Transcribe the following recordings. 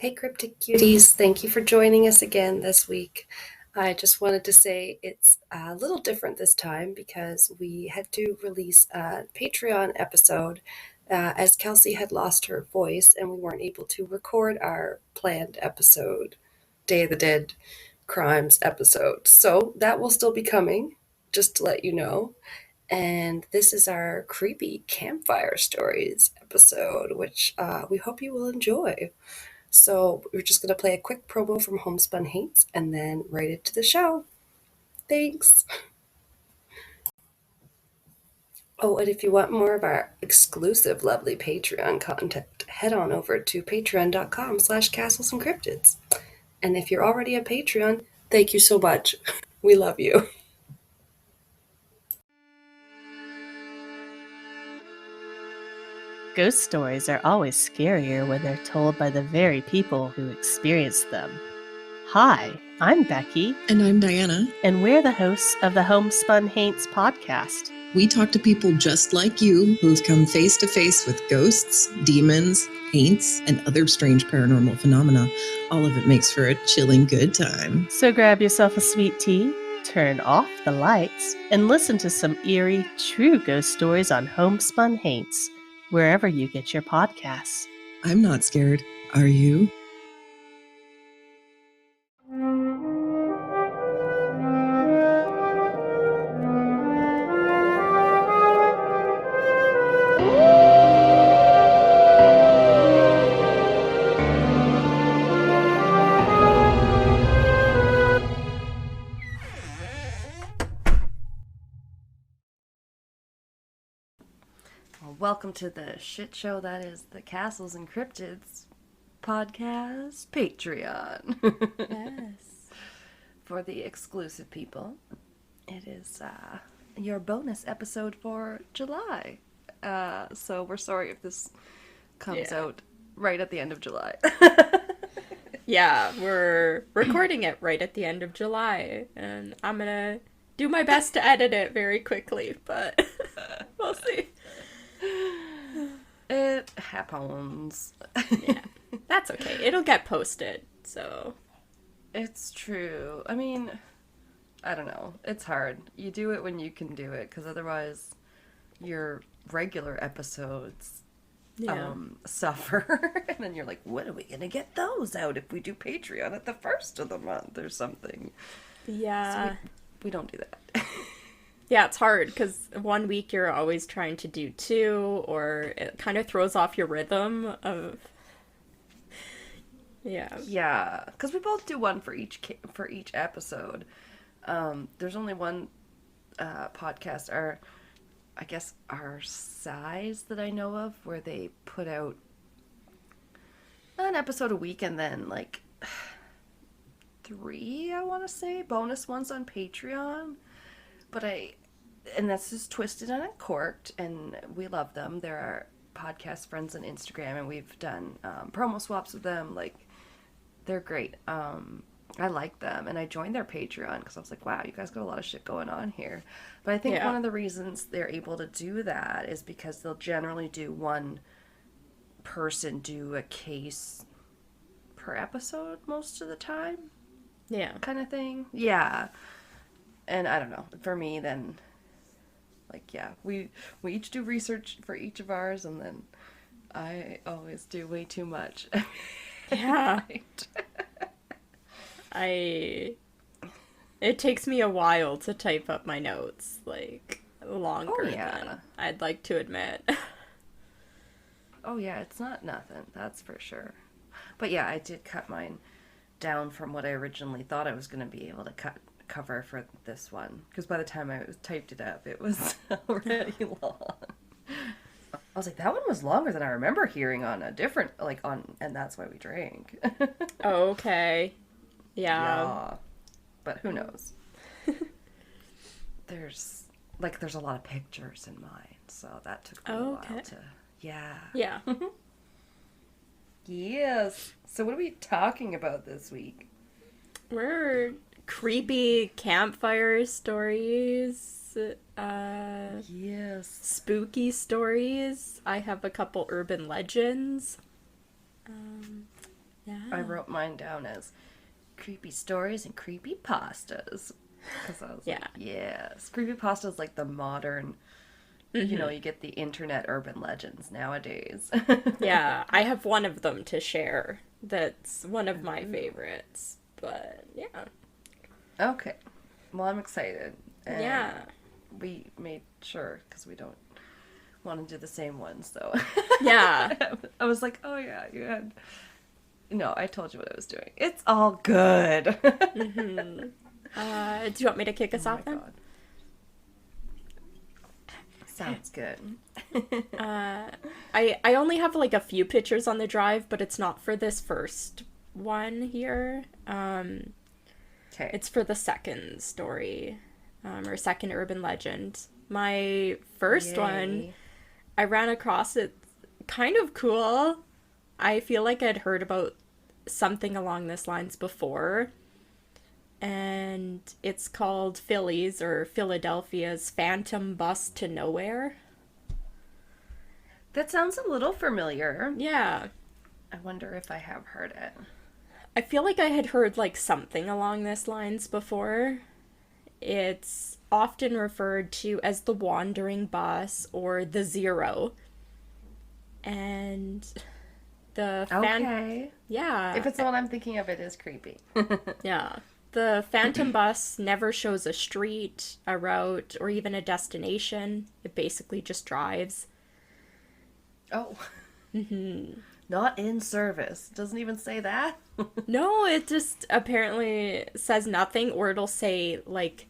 Hey, Cryptic Cuties, thank you for joining us again this week. I just wanted to say it's a little different this time because we had to release a Patreon episode as Kelsey had lost her voice and we weren't able to record our planned episode, Day of the Dead Crimes episode. So that will still be coming, just to let you know. And this is our creepy campfire stories episode, which we hope you will enjoy. So we're just going to play a quick promo from Homespun Hates and then right into the show. Thanks. Oh, and if you want more of our exclusive lovely Patreon content, head on over to patreon.com/castles and cryptids. And if you're already a Patreon, thank you so much. We love you. Ghost stories are always scarier when they're told by the very people who experienced them. Hi, I'm Becky. And I'm Diana. And we're the hosts of the Homespun Haints podcast. We talk to people just like you who've come face to face with ghosts, demons, haints, and other strange paranormal phenomena. All of it makes for a chilling good time. So grab yourself a sweet tea, turn off the lights, and listen to some eerie, true ghost stories on Homespun Haints, wherever you get your podcasts. I'm not scared. Are you? Welcome to the shit show that is the Castles and Cryptids podcast Patreon. Yes. For the exclusive people, it is your bonus episode for July. So we're sorry if this comes out right at the end of July. Yeah, we're recording it right at the end of July, and I'm gonna do my best to edit it very quickly, but we'll see. It happens. Yeah, that's okay. It'll get posted, so. It's true. I mean, I don't know. It's hard. You do it when you can do it, because otherwise your regular episodes suffer. And then you're like, when are we going to get those out if we do Patreon at the first of the month or something? Yeah. So we don't do that. Yeah, it's hard, because 1 week you're always trying to do 2, or it kind of throws off your rhythm of... Yeah, because we both do one for each episode. There's only one podcast, our size that I know of, where they put out an episode a week and then like 3, I want to say, bonus ones on Patreon. And that's just Twisted and Uncorked, and we love them. They're our podcast friends on Instagram, and we've done promo swaps with them. Like, they're great. I like them, and I joined their Patreon because I was like, wow, you guys got a lot of shit going on here. But I think one of the reasons they're able to do that is because they'll generally do one person do a case per episode most of the time. Yeah. Kind of thing. Yeah. And I don't know, for me then, like, yeah, we each do research for each of ours, and then I always do way too much. Yeah. It takes me a while to type up my notes, like, longer than I'd like to admit. Oh yeah, it's not nothing, that's for sure. But yeah, I did cut mine down from what I originally thought I was going to be able to cover for this one, because by the time I typed it up, it was already long. I was like, that one was longer than I remember hearing on a different, and That's Why We Drank. Okay. Yeah. But who knows? There's a lot of pictures in mine, so that took me a while to... Yeah. Yeah. Yes. So what are we talking about this week? We're creepy campfire stories. Yes. Spooky stories. I have a couple urban legends. Yeah. I wrote mine down as creepy stories and creepy pastas. Because I was like, yes. Creepy pasta is like the modern, you know, you get the internet urban legends nowadays. Yeah, I have one of them to share. That's one of my favorites. But yeah. Okay. Well, I'm excited. And Yeah. we made sure, because we don't want to do the same ones, so. Yeah. I was like, oh yeah, you had. No, I told you what I was doing. It's all good. Do you want me to kick us off then? God. Sounds good. I only have like a few pictures on the drive, but it's not for this first one here. Okay. It's for the second story, or second urban legend. My first one, I ran across it, kind of cool. I feel like I'd heard about something along this lines before. And it's called Philly's, or Philadelphia's Phantom Bus to Nowhere. That sounds a little familiar. Yeah. I wonder if I have heard it. I feel like I had heard like something along this lines before. It's often referred to as the Wandering Bus or the Zero. And the Okay. Yeah. If it's the one I'm thinking of, it is creepy. Yeah. The Phantom Bus never shows a street, a route, or even a destination. It basically just drives. Oh. Not in service. Doesn't even say that. No, it just apparently says nothing, or it'll say like,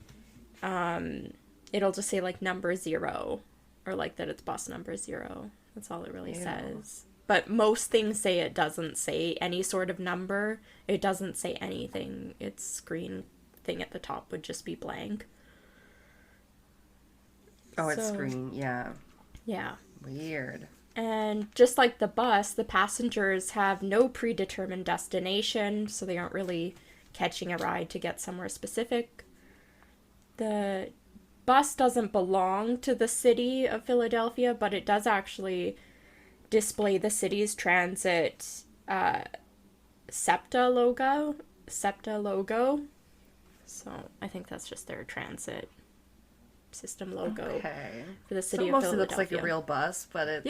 it'll just say like number 0, or like that it's bus number 0. That's all it really says. But most things say it doesn't say any sort of number. It doesn't say anything. Its screen thing at the top would just be blank. Oh, it's screen, yeah. Yeah. Weird. And just like the bus, the passengers have no predetermined destination, so they aren't really catching a ride to get somewhere specific. The bus doesn't belong to the city of Philadelphia, but it does actually display the city's transit SEPTA logo. So I think that's just their transit system logo for the city of Philadelphia. It looks like a real bus, but it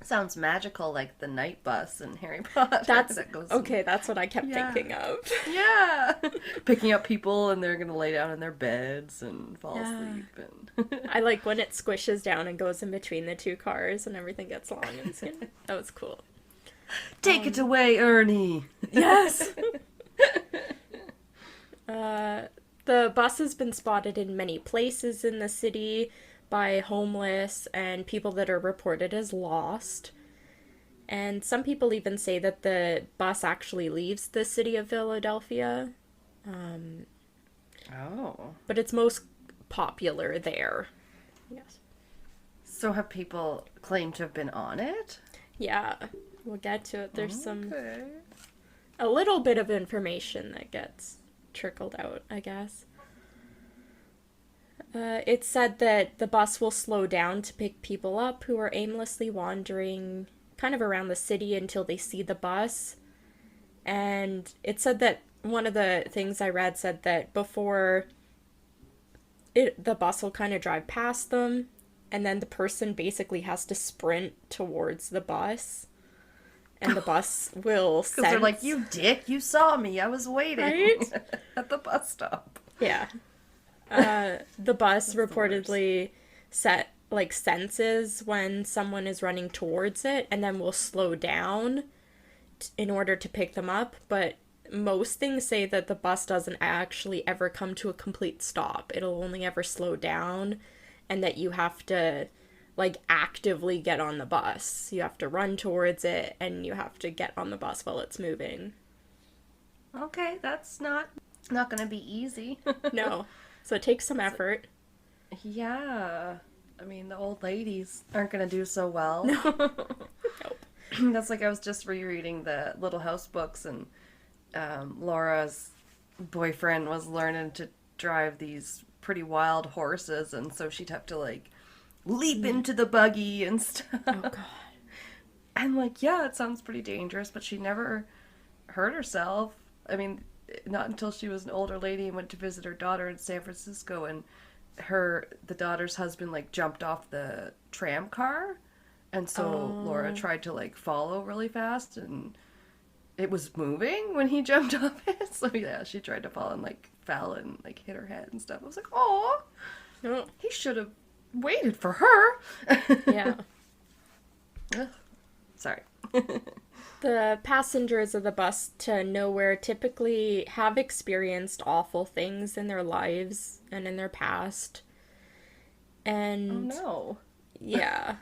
sounds magical, like the night bus in Harry Potter. That's what I kept thinking of. Yeah. Picking up people and they're going to lay down in their beds and fall asleep. And I like when it squishes down and goes in between the two cars and everything gets long and skinny. That was cool. Take it away, Ernie. Yes. The bus has been spotted in many places in the city by homeless and people that are reported as lost. And some people even say that the bus actually leaves the city of Philadelphia. But it's most popular there. Yes. So have people claimed to have been on it? Yeah, we'll get to it. There's a little bit of information that gets trickled out, I guess. It said that the bus will slow down to pick people up who are aimlessly wandering kind of around the city until they see the bus. And it said that one of the things I read said that before the bus will kind of drive past them, and then the person basically has to sprint towards the bus. And the bus will sense... Because they're like, you dick, you saw me, I was waiting right? at the bus stop. Yeah. The bus reportedly senses when someone is running towards it and then will slow down in order to pick them up. But most things say that the bus doesn't actually ever come to a complete stop. It'll only ever slow down, and that you have to actively get on the bus. You have to run towards it and you have to get on the bus while it's moving. Okay, that's not going to be easy. No. So it takes some effort. Yeah. I mean, the old ladies aren't going to do so well. No. Nope. That's like I was just rereading the Little House books, and Laura's boyfriend was learning to drive these pretty wild horses, and so she'd have to leap into the buggy and stuff. Oh, God. I'm like, yeah, it sounds pretty dangerous, but she never hurt herself. I mean, not until she was an older lady and went to visit her daughter in San Francisco, and the daughter's husband like jumped off the tram car, and so Laura tried to like follow really fast, and it was moving when he jumped off it. So yeah, she tried to follow and like fell and like hit her head and stuff. I was like, oh, he should have waited for her. Yeah. Ugh. Sorry. The passengers of the bus to nowhere typically have experienced awful things in their lives and in their past. And Oh no. yeah,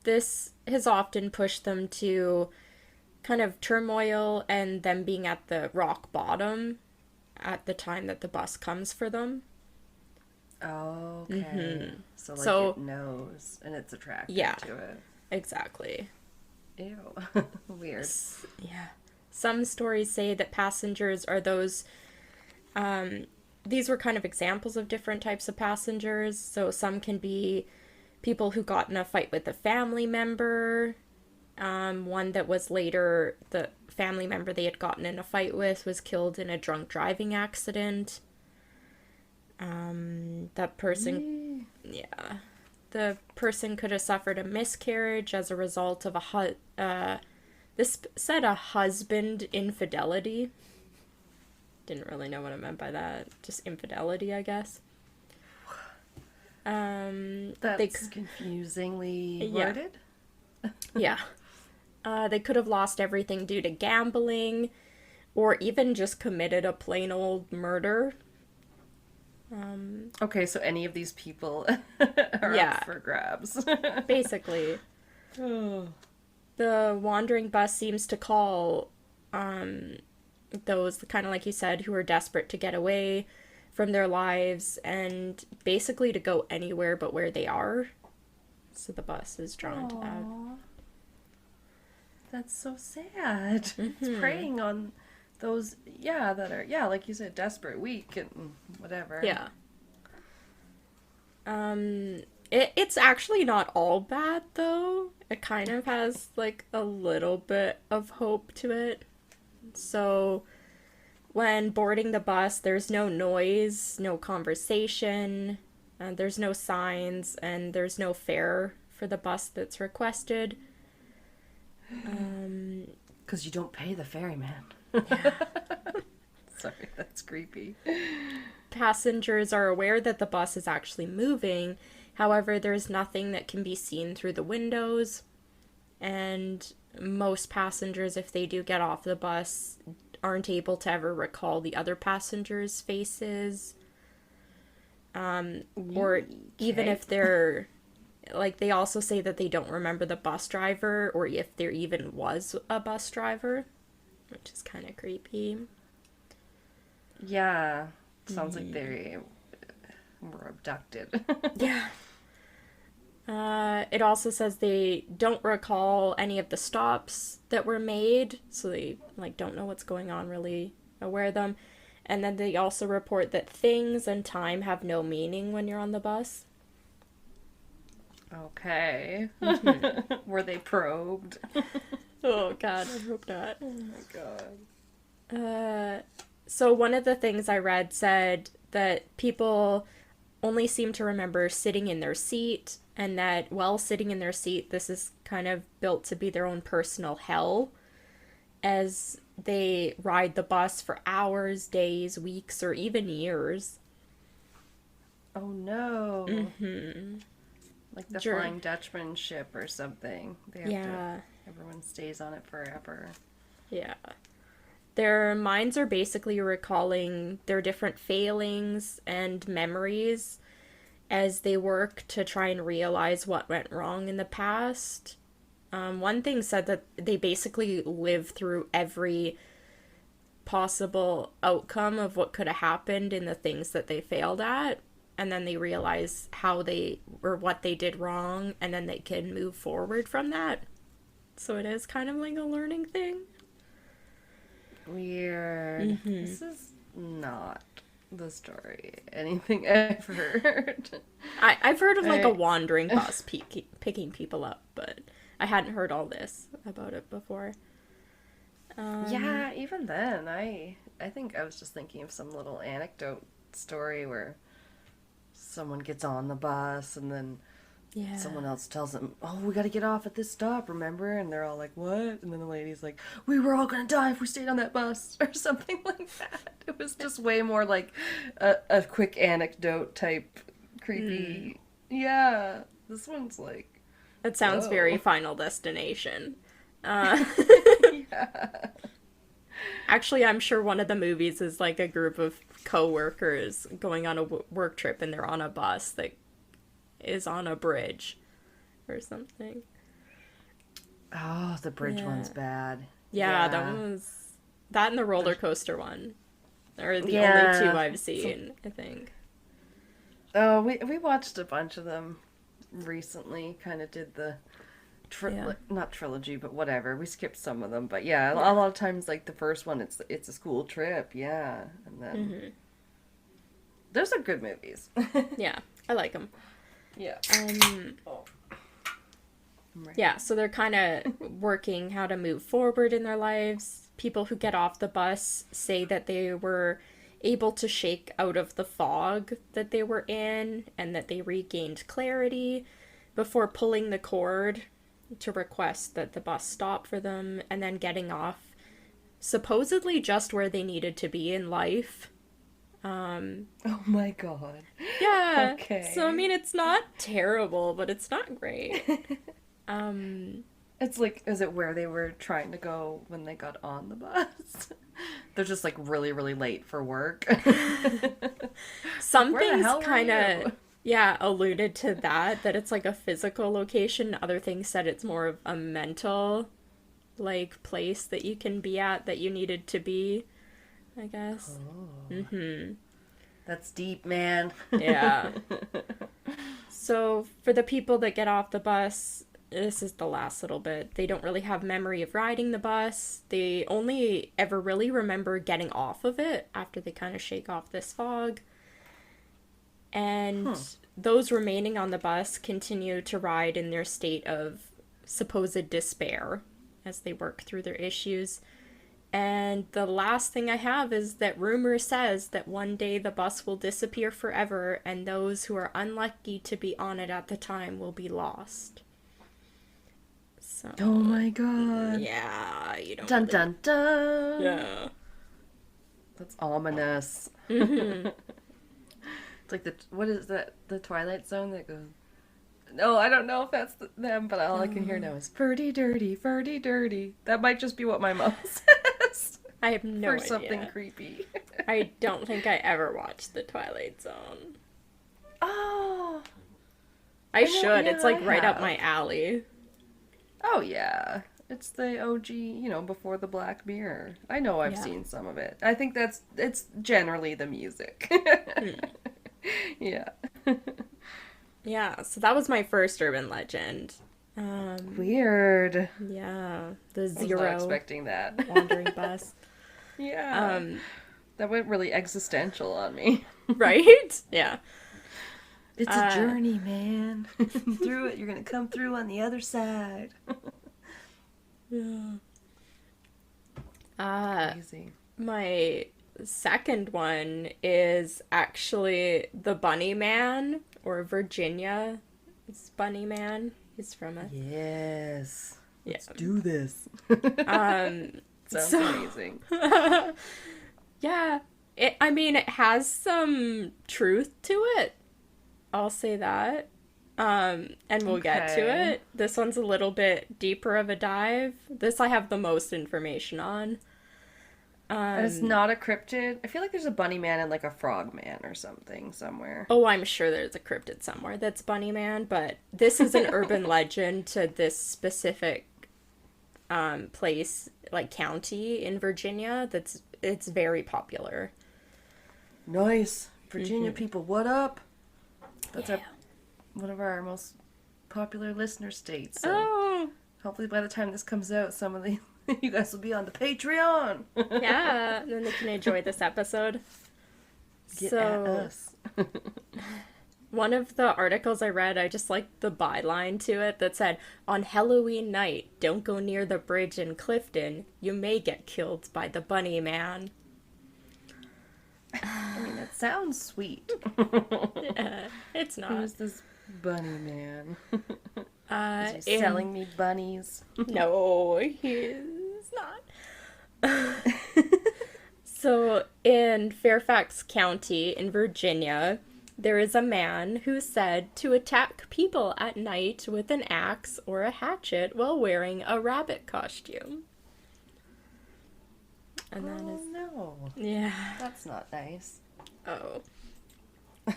this has often pushed them to kind of turmoil and them being at the rock bottom at the time that the bus comes for them. Oh, okay. So like So- it knows and it's attracted Yeah. to it. Exactly. Ew. Weird. Yeah. Some stories say that passengers are those. These were kind of examples of different types of passengers. So some can be people who got in a fight with a family member. One that was later, the family member they had gotten in a fight with was killed in a drunk driving accident. That person, yeah. The person could have suffered a miscarriage as a result of this said a husband infidelity. Didn't really know what I meant by that. Just infidelity, I guess. That's confusingly Yeah. worded. Yeah. They could have lost everything due to gambling, or even just committed a plain old murder. Okay, so any of these people are Yeah. up for grabs. Basically. The wandering bus seems to call those, kind of like you said, who are desperate to get away from their lives and basically to go anywhere but where they are. So the bus is drawn to that. Aw. That's so sad. It's preying on those, that are, like you said, desperate, weak, and whatever. Yeah. It's actually not all bad, though. It kind of has, like, a little bit of hope to it. So, when boarding the bus, there's no noise, no conversation, there's no signs, and there's no fare for the bus that's requested. Because you don't pay the ferryman. Sorry, that's creepy. Passengers are aware that the bus is actually moving. However, there's nothing that can be seen through the windows. And most passengers, if they do get off the bus, aren't able to ever recall the other passengers' faces. Or even if they're... Like, they also say that they don't remember the bus driver, or if there even was a bus driver, which is kind of creepy. Yeah. Sounds like they were abducted. Yeah. It also says they don't recall any of the stops that were made, so they, like, don't know what's going on, really aware of them. And then they also report that things and time have no meaning when you're on the bus. Okay. Were they probed? Oh, God, I hope not. Oh my god. So one of the things I read said that people only seem to remember sitting in their seat, and that while sitting in their seat, this is kind of built to be their own personal hell, as they ride the bus for hours, days, weeks, or even years. Oh no. Mm-hmm. Like the Sure. Flying Dutchman ship or something. They have to, everyone stays on it forever. Yeah. Their minds are basically recalling their different failings and memories as they work to try and realize what went wrong in the past. One thing said that they basically live through every possible outcome of what could have happened in the things that they failed at, and then they realize how they or what they did wrong, and then they can move forward from that. So it is kind of like a learning thing. Weird. This is not the story anything I've heard. I've heard of like a wandering bus picking people up, but I hadn't heard all this about it before. Yeah, even then, I think I was just thinking of some little anecdote story where someone gets on the bus and then Yeah. someone else tells them, "Oh, we got to get off at this stop, remember?" And they're all like, "What?" And then the lady's like, "We were all gonna die if we stayed on that bus," or something like that. It was just way more like a quick anecdote type creepy. Yeah, this one's like, It sounds whoa. very Final Destination. Yeah. Actually, I'm sure one of the movies is like a group of co-workers going on a work trip and they're on a bus that is on a bridge or something. Oh, the bridge Yeah. one's bad. Yeah, that one was... That and the roller coaster one are the Yeah. only two I've seen, I think. Oh, we watched a bunch of them recently. Kind of did the Yeah. not trilogy, but whatever. We skipped some of them, but yeah, a lot of times like the first one, it's a school trip, yeah, and then those are good movies. Yeah, I like them. Yeah. Oh. Yeah, so they're kind of working how to move forward in their lives. People who get off the bus say that they were able to shake out of the fog that they were in and that they regained clarity before pulling the cord to request that the bus stop for them and then getting off supposedly just where they needed to be in life. Oh my god. Yeah. Okay. So I mean, it's not terrible, but it's not great. It's like, is it where they were trying to go when they got on the bus? They're just like really, really late for work. Some Where the things hell were kind you? of, yeah, alluded to that it's like a physical location. Other things said it's more of a mental, like, place that you can be at that you needed to be, I guess. That's deep, man. Yeah. So, for the people that get off the bus, this is the last little bit. They don't really have memory of riding the bus. They only ever really remember getting off of it after they kind of shake off this fog. And those remaining on the bus continue to ride in their state of supposed despair as they work through their issues. And the last thing I have is that rumor says that one day the bus will disappear forever and those who are unlucky to be on it at the time will be lost. So, Oh my god. yeah, you don't Dun really... dun dun. Yeah. That's ominous. It's like what is that? The Twilight Zone that goes. No, I don't know if that's them, but all I can hear now is "Ferdy dirty, Ferdy dirty." That might just be what my mom says. I have no for idea. something creepy. I don't think I ever watched The Twilight Zone. Oh. I know, should. yeah, It's like I right up have. my alley. Oh yeah. It's the OG, before the Black Mirror. I know I've Yeah. seen some of it. I think it's generally the music. Yeah. Yeah, so that was my first urban legend. Weird. Yeah, the I was not zero expecting that. wandering bus. Yeah. That went really existential on me. Right? Yeah. It's a journey, man. Through it, you're gonna come through on the other side. Yeah. Crazy. My second one is actually the Bunnyman, or Virginia. It's Bunnyman. He's from a... Yes. Yeah. Let's do this. Sounds so- amazing. Yeah. It has some truth to it. I'll say that. And we'll get to Okay. it. This one's a little bit deeper of a dive. This I have the most information on. And it's not a cryptid. I feel like there's a bunny man and like a frog man or something somewhere. Oh, I'm sure there's a cryptid somewhere that's Bunnyman, but this is an urban legend to this specific place, like county in Virginia. It's very popular. Nice. Virginia people, what up? That's Yeah. one of our most popular listener states. So Oh, hopefully by the time this comes out, some of the you guys will be on the Patreon. yeah. And then they can enjoy this episode. Get So, at us. One of the articles I read, I just liked the byline to it that said, "On Halloween night, don't go near the bridge in Clifton. You may get killed by the Bunny Man." I mean, it sounds sweet. It's not. Who's this bunny man? Is he in- selling me bunnies? No, he's not. So, in Fairfax County in Virginia, there is a man who's said to attack people at night with an axe or a hatchet while wearing a rabbit costume. And that is... no. Yeah. That's not nice. Oh.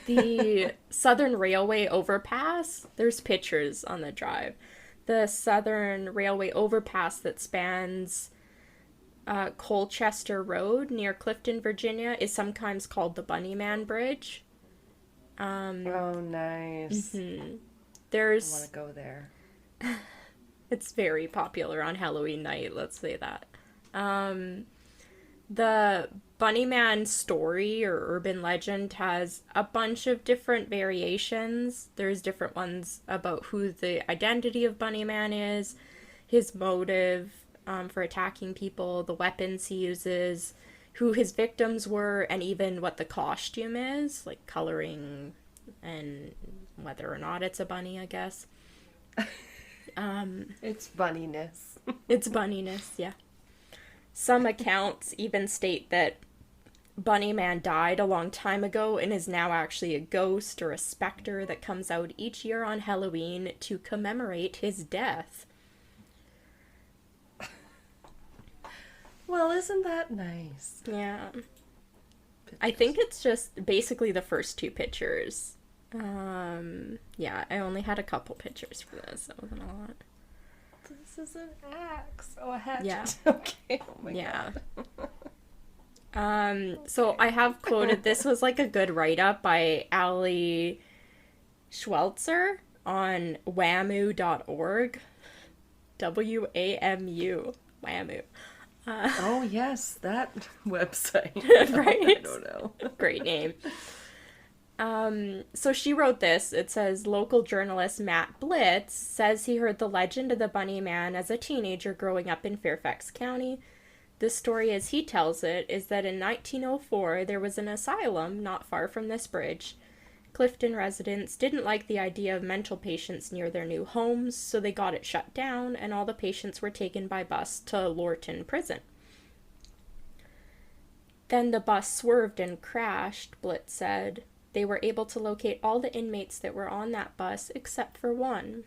The Southern Railway overpass, there's pictures on the drive. The Southern Railway overpass that spans Colchester Road near Clifton, Virginia, is sometimes called the Bunnyman Bridge. Oh, nice. I want There's... to go there. It's very popular on Halloween night, let's say that. The Bunnyman story or urban legend has a bunch of different variations. There's different ones about who the identity of Bunnyman is, his motive for attacking people, the weapons he uses, who his victims were, and even what the costume is, like coloring and whether or not it's a bunny, I guess. It's bunniness. It's bunniness, yeah. Some accounts even state that Bunnyman died a long time ago and is now actually a ghost or a specter that comes out each year on Halloween to commemorate his death. Well, isn't that nice? Yeah. I think it's just basically the first two pictures. Yeah, I only had a couple pictures for this. That wasn't a lot. This is an axe. Oh, a hatchet. Yeah. Okay. Oh my Yeah. God. So I have quoted, this was like a good write-up by Ali Schwelzer on whamu.org. WAMU. Whamu. Oh, yes, that website. Right? I don't know. Great name. So she wrote this. It says, local journalist Matt Blitz says he heard the legend of the Bunny Man as a teenager growing up in Fairfax County. The story as he tells it is that in 1904 there was an asylum not far from this bridge. Clifton residents didn't like the idea of mental patients near their new homes, so they got it shut down and all the patients were taken by bus to Lorton Prison. Then the bus swerved and crashed, Blitz said. They were able to locate all the inmates that were on that bus except for one.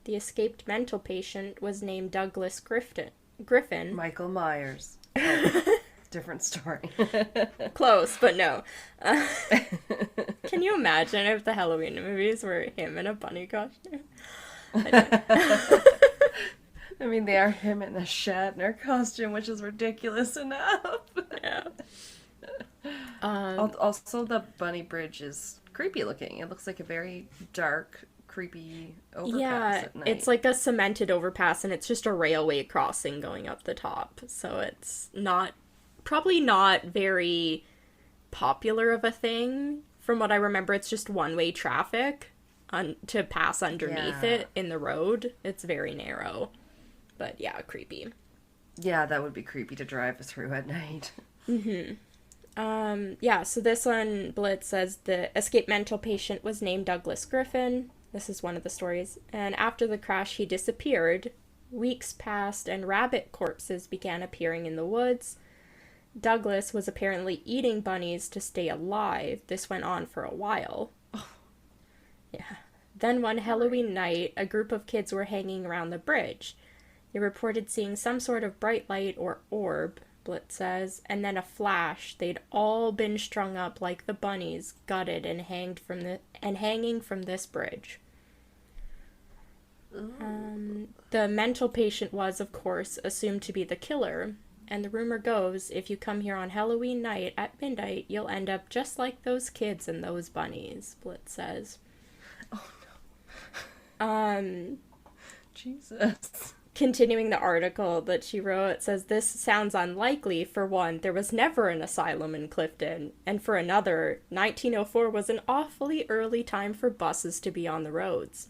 The escaped mental patient was named Douglas Griffin. Michael Myers. Oh, different story. Close, but no. Can you imagine if the Halloween movies were him in a bunny costume? I mean, they are him in the Shatner costume, which is ridiculous enough. Yeah. Also, the bunny bridge is creepy looking. It looks like a very dark, creepy overpass at night. It's like a cemented overpass, and it's just a railway crossing going up the top. So it's probably not very popular of a thing. From what I remember, it's just one-way traffic to pass underneath it in the road. It's very narrow. But yeah, creepy. Yeah, that would be creepy to drive through at night. Mm-hmm. Yeah, so this one, Blitz says the escaped mental patient was named Douglas Griffin. This is one of the stories. And after the crash, he disappeared. Weeks passed, and rabbit corpses began appearing in the woods. Douglas was apparently eating bunnies to stay alive. This went on for a while. Oh. Yeah. Then one Halloween night, a group of kids were hanging around the bridge. They reported seeing some sort of bright light or orb, Blitz says, and then a flash. They'd all been strung up like the bunnies, gutted and hanging from this bridge. The mental patient was, of course, assumed to be the killer, and the rumor goes, if you come here on Halloween night at midnight, you'll end up just like those kids and those bunnies, Blitz says. Oh no. Jesus. continuing the article that she wrote, it says, "This sounds unlikely. For one, there was never an asylum in Clifton. And for another, 1904 was an awfully early time for buses to be on the roads."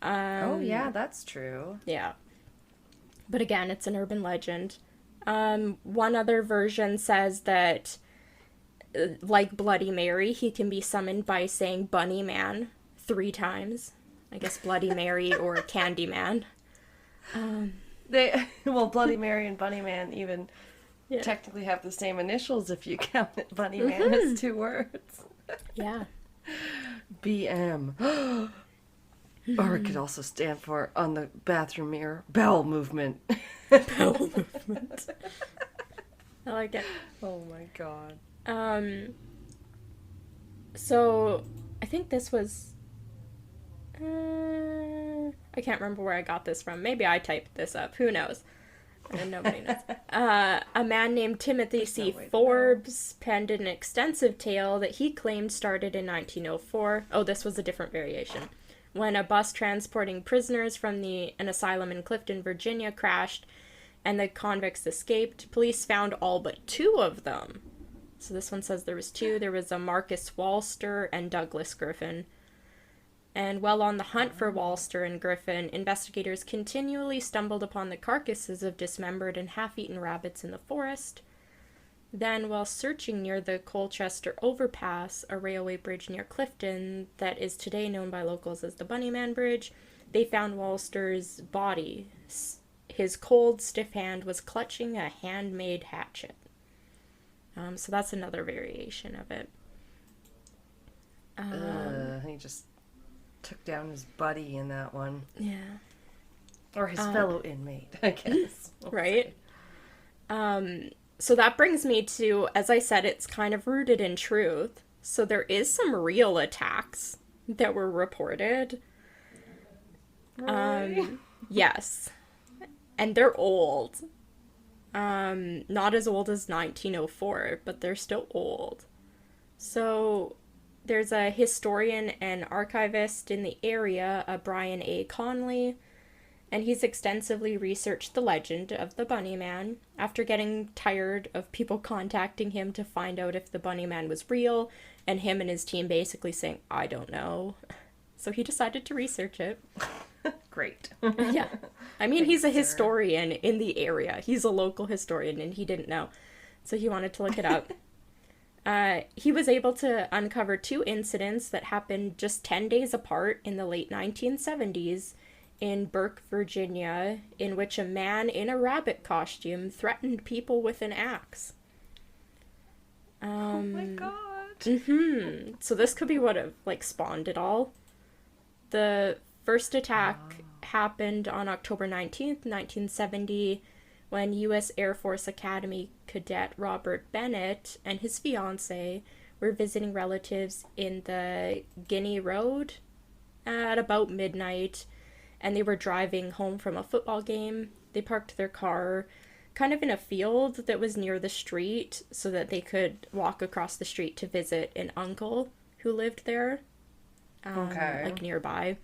Oh, yeah, that's true. Yeah. But again, it's an urban legend. One other version says that, like Bloody Mary, he can be summoned by saying Bunnyman 3 times. I guess Bloody Mary or Candyman. Bloody Mary and Bunnyman even technically have the same initials if you count it. Bunnyman as 2 words. Yeah. BM. Or it could also stand for, on the bathroom mirror, bowel movement. Bowel movement. I like it. Oh my god. So I think this was, I can't remember where I got this from. Maybe I typed this up. Who knows? And nobody knows. A man named Timothy C. Forbes penned an extensive tale that he claimed started in 1904. Oh, this was a different variation. When a bus transporting prisoners from an asylum in Clifton, Virginia crashed and the convicts escaped, police found all but 2 of them. So this one says there was 2. There was a Marcus Walster and Douglas Griffin. And while on the hunt for Walster and Griffin, investigators continually stumbled upon the carcasses of dismembered and half-eaten rabbits in the forest. Then, while searching near the Colchester Overpass, a railway bridge near Clifton that is today known by locals as the Bunnyman Bridge, they found Walster's body. His cold, stiff hand was clutching a handmade hatchet. So that's another variation of it. He just took down his buddy in that one. Yeah. Or his fellow inmate, I guess. Right? So that brings me to, as I said, it's kind of rooted in truth. So there is some real attacks that were reported. Really? Yes. And they're old. Not as old as 1904, but they're still old. So there's a historian and archivist in the area, Brian A. Conley, and he's extensively researched the legend of the Bunnyman after getting tired of people contacting him to find out if the Bunnyman was real, and him and his team basically saying, "I don't know." So he decided to research it. Great. Yeah. I mean, he's a historian in the area. He's a local historian, and he didn't know. So he wanted to look it up. He was able to uncover 2 incidents that happened just 10 days apart in the late 1970s in Burke, Virginia, in which a man in a rabbit costume threatened people with an axe. Oh my god. So this could be what spawned it all. The first attack happened on October 19th, 1970, when U.S. Air Force Academy cadet Robert Bennett and his fiancée were visiting relatives in the Guinea Road at about midnight, and they were driving home from a football game. They parked their car kind of in a field that was near the street so that they could walk across the street to visit an uncle who lived there, nearby.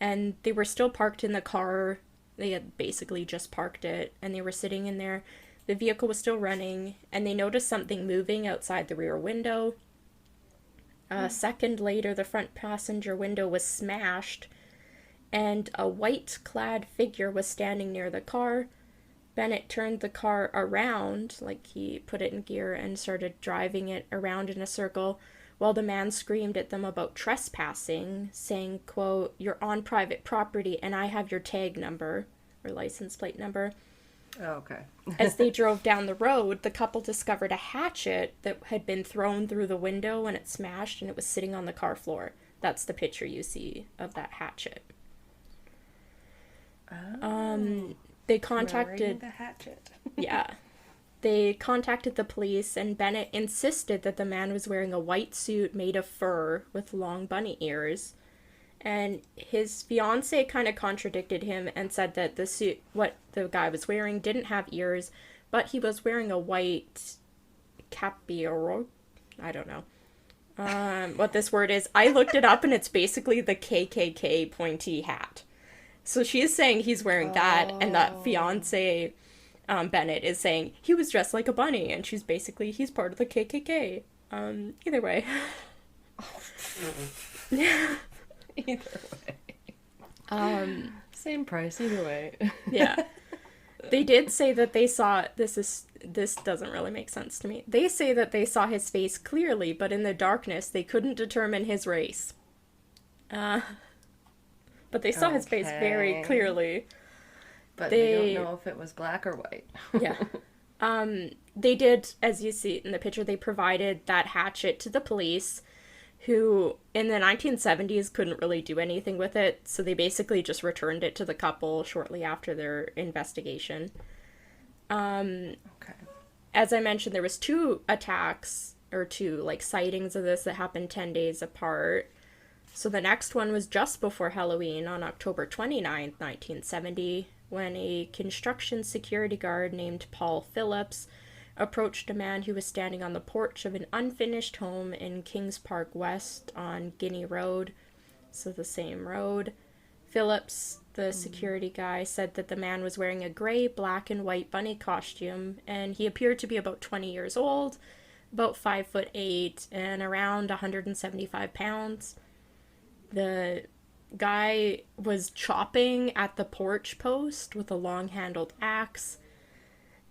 And they were still parked in the car. They had basically just parked it, and they were sitting in there. The vehicle was still running, and they noticed something moving outside the rear window. A second later, the front passenger window was smashed, and a white-clad figure was standing near the car. Bennett turned the car around, like he put it in gear, and started driving it around in a circle, while the man screamed at them about trespassing, saying, quote, "You're on private property, and I have your tag number," or license plate number. Oh, okay. As they drove down the road, the couple discovered a hatchet that had been thrown through the window when it smashed, and it was sitting on the car floor. That's the picture you see of that hatchet. They contacted the hatchet. Yeah. They contacted the police, and Bennett insisted that the man was wearing a white suit made of fur with long bunny ears. And his fiancée kind of contradicted him and said that the suit, what the guy was wearing, didn't have ears, but he was wearing a white capiero. I don't know what this word is. I looked it up, and it's basically the KKK pointy hat. So she's saying he's wearing that, and that fiance, Bennett, is saying he was dressed like a bunny, and she's basically, he's part of the KKK. Either way. Either way. Same price, either way. Yeah. They did say that they saw, this doesn't really make sense to me. They say that they saw his face clearly, but in the darkness they couldn't determine his race. But they saw his face very clearly. But they don't know if it was black or white. Yeah. They did, as you see in the picture, they provided that hatchet to the police, who in the 1970s couldn't really do anything with it, so they basically just returned it to the couple shortly after their investigation. Okay. As I mentioned, there was two sightings of this that happened 10 days apart. So the next one was just before Halloween on October 29th, 1970, when a construction security guard named Paul Phillips approached a man who was standing on the porch of an unfinished home in Kings Park West on Guinea Road, so the same road. Phillips, the security guy, said that the man was wearing a gray, black, and white bunny costume, and he appeared to be about 20 years old, about 5'8", and around 175 pounds. The guy was chopping at the porch post with a long-handled axe,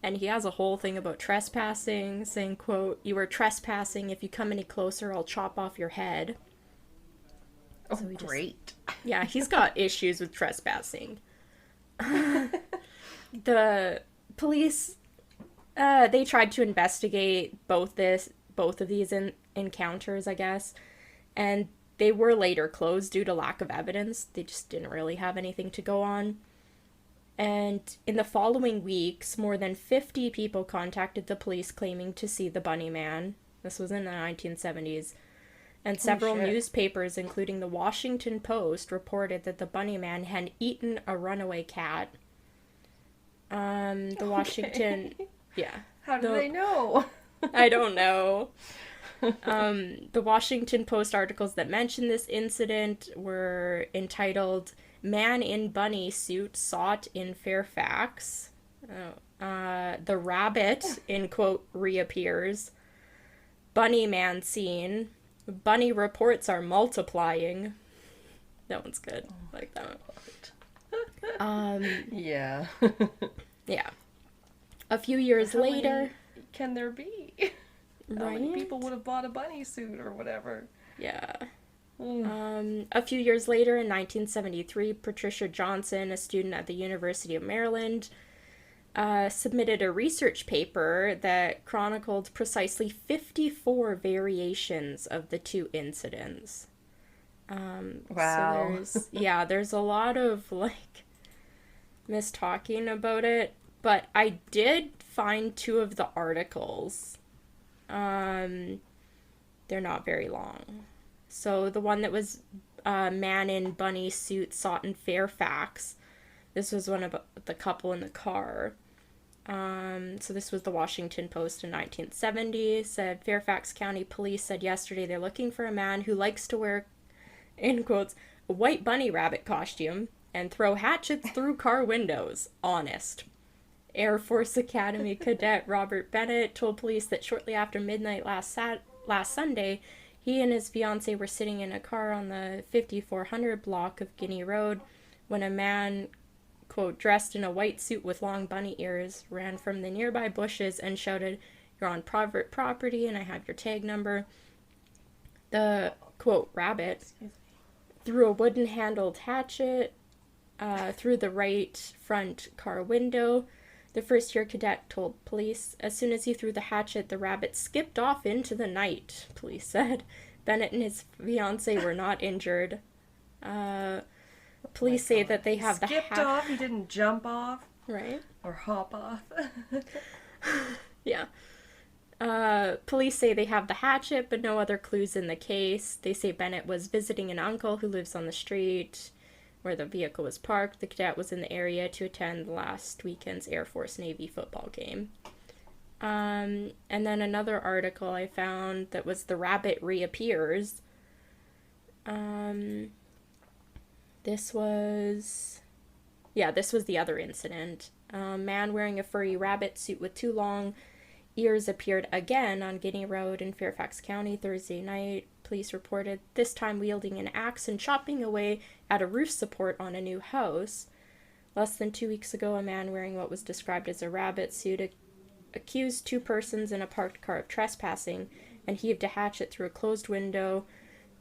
and he has a whole thing about trespassing, saying, quote, "You are trespassing. If you come any closer, I'll chop off your head." Oh, so great. Yeah, he's got issues with trespassing. The police, they tried to investigate both of these encounters, I guess, and they were later closed due to lack of evidence. They just didn't really have anything to go on. And in the following weeks, more than 50 people contacted the police claiming to see the Bunnyman. This was in the 1970s. And several newspapers, including the Washington Post, reported that the Bunnyman had eaten a runaway cat. Yeah. How do they know? I don't know. The Washington Post articles that mentioned this incident were entitled "Man in Bunny Suit Sought in Fairfax." The rabbit, in quote, reappears. Bunny man seen. Bunny reports are multiplying. That one's good. I like that one. Yeah. Yeah. A few years later... can there be? Right? How many people would have bought a bunny suit or whatever? Yeah. A few years later, in 1973, Patricia Johnson, a student at the University of Maryland, submitted a research paper that chronicled precisely 54 variations of the two incidents. Wow. So there's a lot of, mis-talking about it, but I did find two of the articles. They're not very long. So the one that was man in bunny suit sought in Fairfax, this was one about the couple in the car. So this was the Washington Post in 1970, said Fairfax County Police said yesterday they're looking for a man who likes to wear, in quotes, a white bunny rabbit costume and throw hatchets through car windows. Honest. Air Force Academy cadet Robert Bennett told police that shortly after midnight last Sunday, he and his fiancée were sitting in a car on the 5400 block of Guinea Road when a man, quote, dressed in a white suit with long bunny ears, ran from the nearby bushes and shouted, "You're on private property and I have your tag number." The, quote, rabbit threw a wooden-handled hatchet through the right front car window. The first-year cadet told police, "As soon as he threw the hatchet, the rabbit skipped off into the night," police said. Bennett and his fiancée were not injured. Police say that they have skipped off, he didn't jump off. Right. Or hop off. Yeah. Police say they have the hatchet, but no other clues in the case. They say Bennett was visiting an uncle who lives on the street where the vehicle was parked. The cadet was in the area to attend last weekend's Air Force Navy football game. And then another article I found that was "The Rabbit Reappears." This was Yeah, this was the other incident. A man wearing a furry rabbit suit with 2 long ears appeared again on Guinea Road in Fairfax County Thursday night. Police reported, this time wielding an axe and chopping away at a roof support on a new house. Less than 2 weeks ago, a man wearing what was described as a rabbit suit accused 2 persons in a parked car of trespassing and heaved a hatchet through a closed window.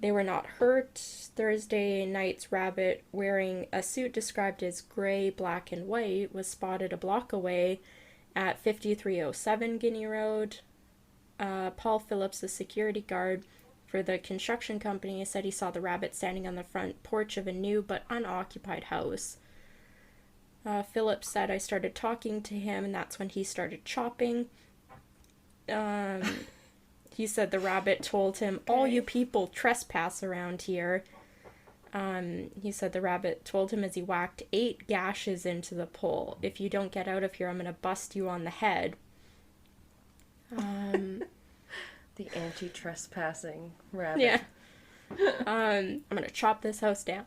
They were not hurt. Thursday night's rabbit, wearing a suit described as gray, black, and white, was spotted a block away at 5307 Guinea Road. Paul Phillips, the security guard for the construction company, said he saw the rabbit standing on the front porch of a new but unoccupied house. Phillips said, I started talking to him, and that's when he started chopping. He said the rabbit told him, all you people trespass around here. He said the rabbit told him as he whacked 8 gashes into the pole. If you don't get out of here, I'm going to bust you on the head. The anti-trespassing rabbit. Yeah. I'm going to chop this house down.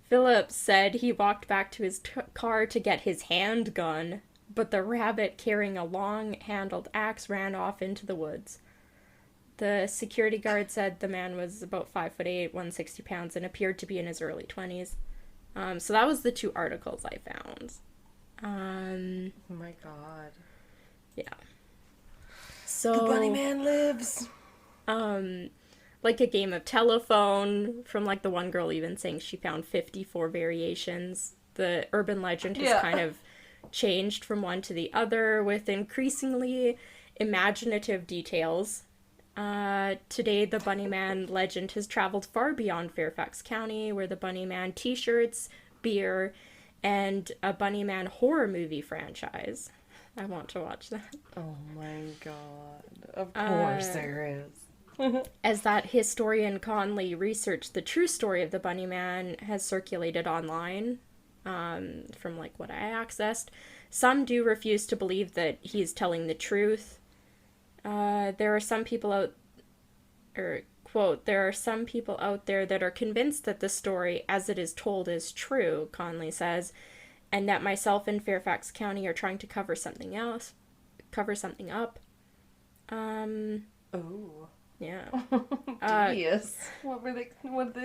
Phillips said he walked back to his car to get his handgun, but the rabbit carrying a long-handled axe ran off into the woods. The security guard said the man was about 5'8", 160 pounds, and appeared to be in his early 20s. So that was the 2 articles I found. Oh my god. Yeah. So the bunny man lives. Like a game of telephone, from like the one girl even saying she found 54 variations. The urban legend has kind of changed from one to the other with increasingly imaginative details. Today, the Bunnyman legend has traveled far beyond Fairfax County, where the Bunnyman t-shirts, beer, and a Bunnyman horror movie franchise. I want to watch that. Oh my god. Of course there is. As that historian Conley researched, the true story of the Bunnyman has circulated online, from like what I accessed. Some do refuse to believe that he's telling the truth. There are some people out there that are convinced that the story as it is told is true, Conley says, and that myself and Fairfax County are trying to cover something up. Oh. Yeah. Devious. What do they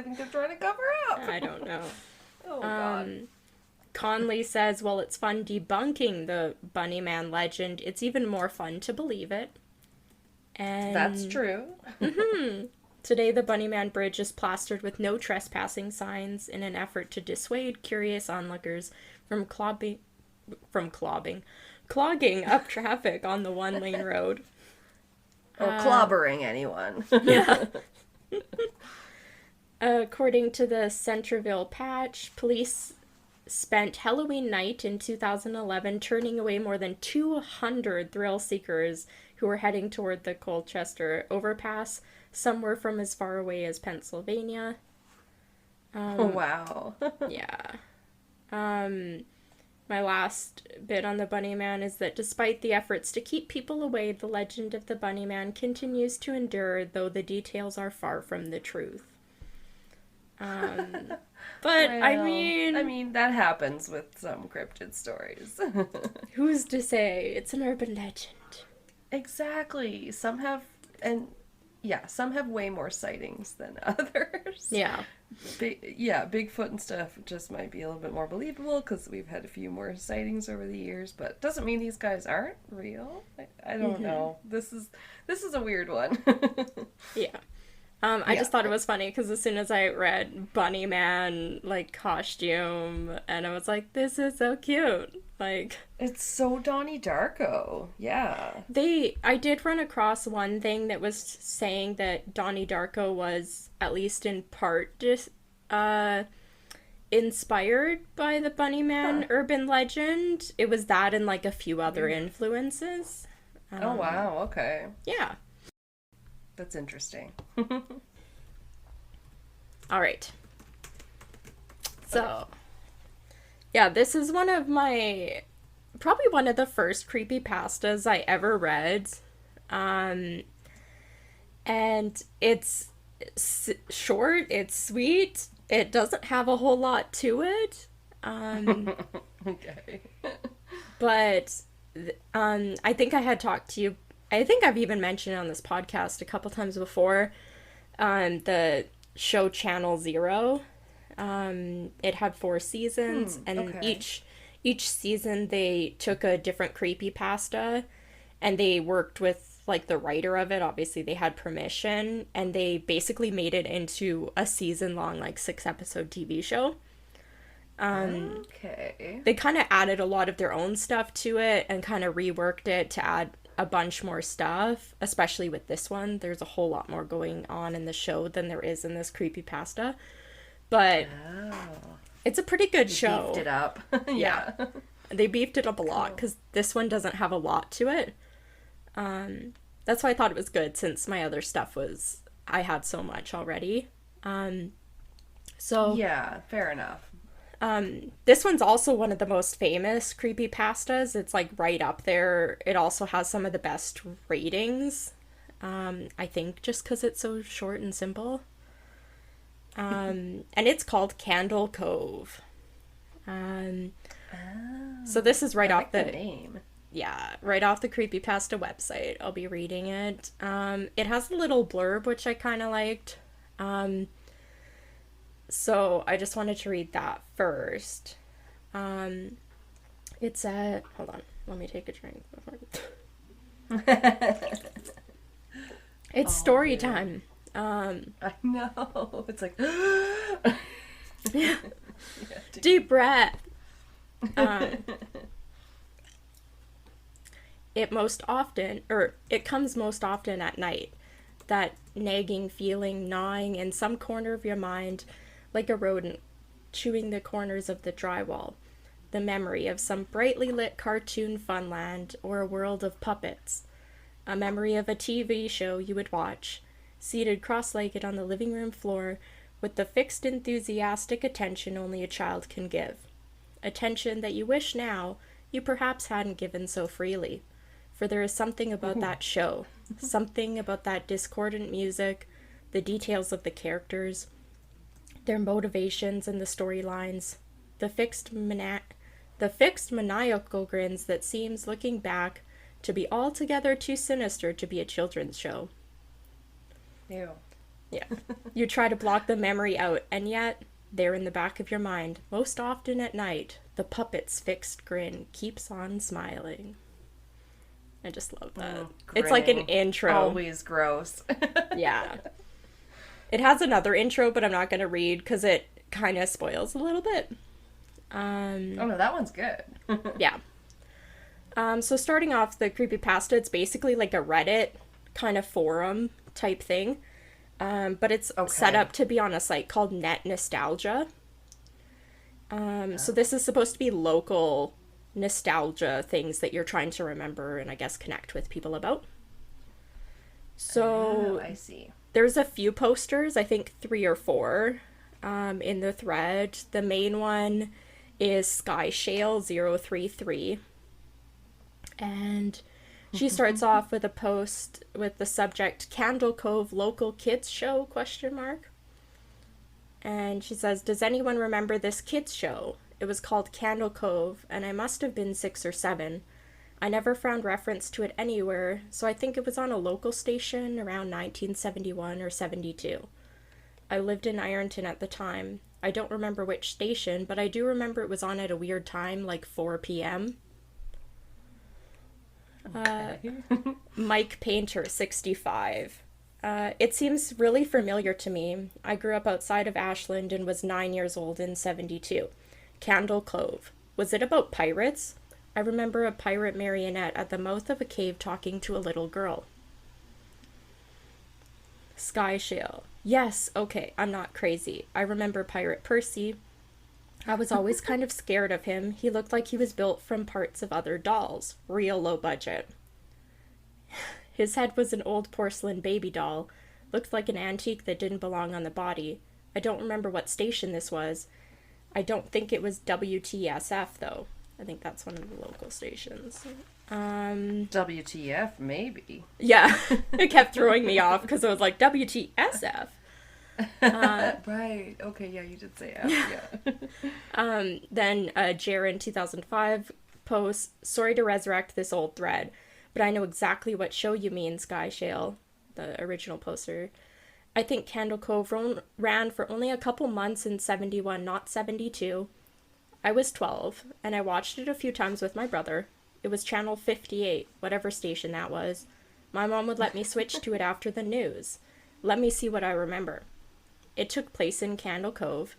think they're trying to cover up? I don't know. Oh god. Conley says, well, it's fun debunking the Bunnyman legend. It's even more fun to believe it. And that's true. Today, the Bunnyman Bridge is plastered with no trespassing signs in an effort to dissuade curious onlookers from clogging up traffic on the one-lane road. Or clobbering anyone. Yeah. According to the Centerville Patch, police spent Halloween night in 2011 turning away more than 200 thrill seekers who were heading toward the Colchester overpass. Some were from as far away as Pennsylvania. Oh, wow. Yeah. My last bit on the Bunnyman is that despite the efforts to keep people away, the legend of the Bunnyman continues to endure, though the details are far from the truth. But, well, I mean, that happens with some cryptid stories. Who's to say? It's an urban legend. Exactly. Some have way more sightings than others. Yeah. Bigfoot and stuff just might be a little bit more believable because we've had a few more sightings over the years, but doesn't mean these guys aren't real. I don't know. This is a weird one. Yeah. I just thought it was funny because as soon as I read Bunnyman, like, costume, and I was like, this is so cute. Like, it's so Donnie Darko. Yeah. I did run across one thing that was saying that Donnie Darko was, at least in part, inspired by the Bunnyman urban legend. It was that and, like, a few other influences. Oh, wow. Okay. Yeah. That's interesting. All right. So, yeah, this is probably one of the first creepypastas I ever read. And it's short, it's sweet, it doesn't have a whole lot to it. Okay. But I think I had talked to you. I think I've even mentioned it on this podcast a couple times before. The show Channel Zero. It had 4 seasons, and okay. each season they took a different creepypasta, and they worked with like the writer of it. Obviously, they had permission, and they basically made it into a season-long, like 6-episode TV show. Okay. They kind of added a lot of their own stuff to it and kind of reworked it to add a bunch more stuff, especially with this one. There's a whole lot more going on in the show than there is in this creepypasta. But it's a pretty good show. Beefed it up. Yeah. They beefed it up a lot because this one doesn't have a lot to it. That's why I thought it was good, since my other stuff was, I had so much already. So yeah, fair enough. this one's also one of the most famous creepypastas. It's like right up there. It also has some of the best ratings. I think just because it's so short and simple. And it's called Candle Cove. So this is right off the name. Yeah, right off the creepypasta website. I'll be reading it. It has a little blurb, which I kind of liked. So I just wanted to read that first. It's at... Hold on. Let me take a drink. It's story time. I know. It's like... Deep breath. It comes most often at night. That nagging feeling gnawing in some corner of your mind, like a rodent chewing the corners of the drywall. The memory of some brightly lit cartoon funland or a world of puppets. A memory of a TV show you would watch, seated cross-legged on the living room floor with the fixed enthusiastic attention only a child can give. Attention that you wish now you perhaps hadn't given so freely. For there is something about that show, something about that discordant music, the details of the characters, their motivations and the storylines, the fixed maniacal grins that seems, looking back, to be altogether too sinister to be a children's show. Ew. Yeah. You try to block the memory out, and yet, there in the back of your mind, most often at night, the puppet's fixed grin keeps on smiling. I just love that. It's like an intro. Always gross. Yeah. It has another intro, but I'm not going to read because it kind of spoils a little bit. Oh no, that one's good. Yeah. So starting off the creepypasta, it's basically like a Reddit kind of forum type thing. But it's set up to be on a site called Net Nostalgia. So this is supposed to be local nostalgia things that you're trying to remember and I guess connect with people about. So I see. There's a few posters, I think 3 or 4, in the thread. The main one is Skyshale033. And she starts off with a post with the subject Candle Cove Local Kids Show ? And she says, "Does anyone remember this kids show? It was called Candle Cove, and I must have been 6 or 7. I never found reference to it anywhere, so I think it was on a local station around 1971 or 72. I lived in Ironton at the time. I don't remember which station, but I do remember it was on at a weird time, like 4 p.m. Mike Painter, 65. It seems really familiar to me. I grew up outside of Ashland and was 9 years old in 72. Candle Cove. Was it about pirates? I remember a pirate marionette at the mouth of a cave talking to a little girl." Skyshale. "Yes, okay, I'm not crazy. I remember Pirate Percy. I was always kind of scared of him. He looked like he was built from parts of other dolls. Real low budget. His head was an old porcelain baby doll. Looked like an antique that didn't belong on the body. I don't remember what station this was. I don't think it was WTSF, though. I think that's one of the local stations. WTF, maybe. Yeah, it kept throwing me off because I was like, WTSF. Right. Okay, yeah, you did say F, yeah. Then Jaren 2005 posts, sorry to resurrect this old thread, but I know exactly what show you mean, Sky Shale, the original poster. I think Candle Cove ran for only a couple months in 71, not 72. I was 12, and I watched it a few times with my brother. It was channel 58, whatever station that was. My mom would let me switch to it after the news. Let me see what I remember. It took place in Candle Cove,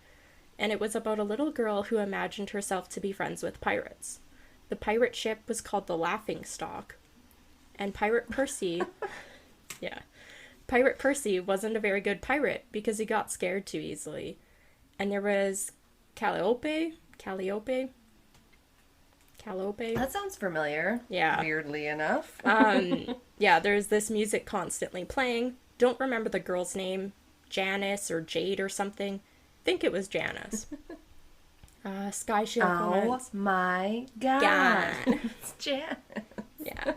and it was about a little girl who imagined herself to be friends with pirates. The pirate ship was called the Laughing Stock, and Pirate Percy, Pirate Percy wasn't a very good pirate because he got scared too easily. And there was Calliope. That sounds familiar. Yeah. Weirdly enough. Yeah, there's this music constantly playing. Don't remember the girl's name. Janice or Jade or something. Think it was Janice. Sky Shield comments. Oh my god. It's Jan. Yeah.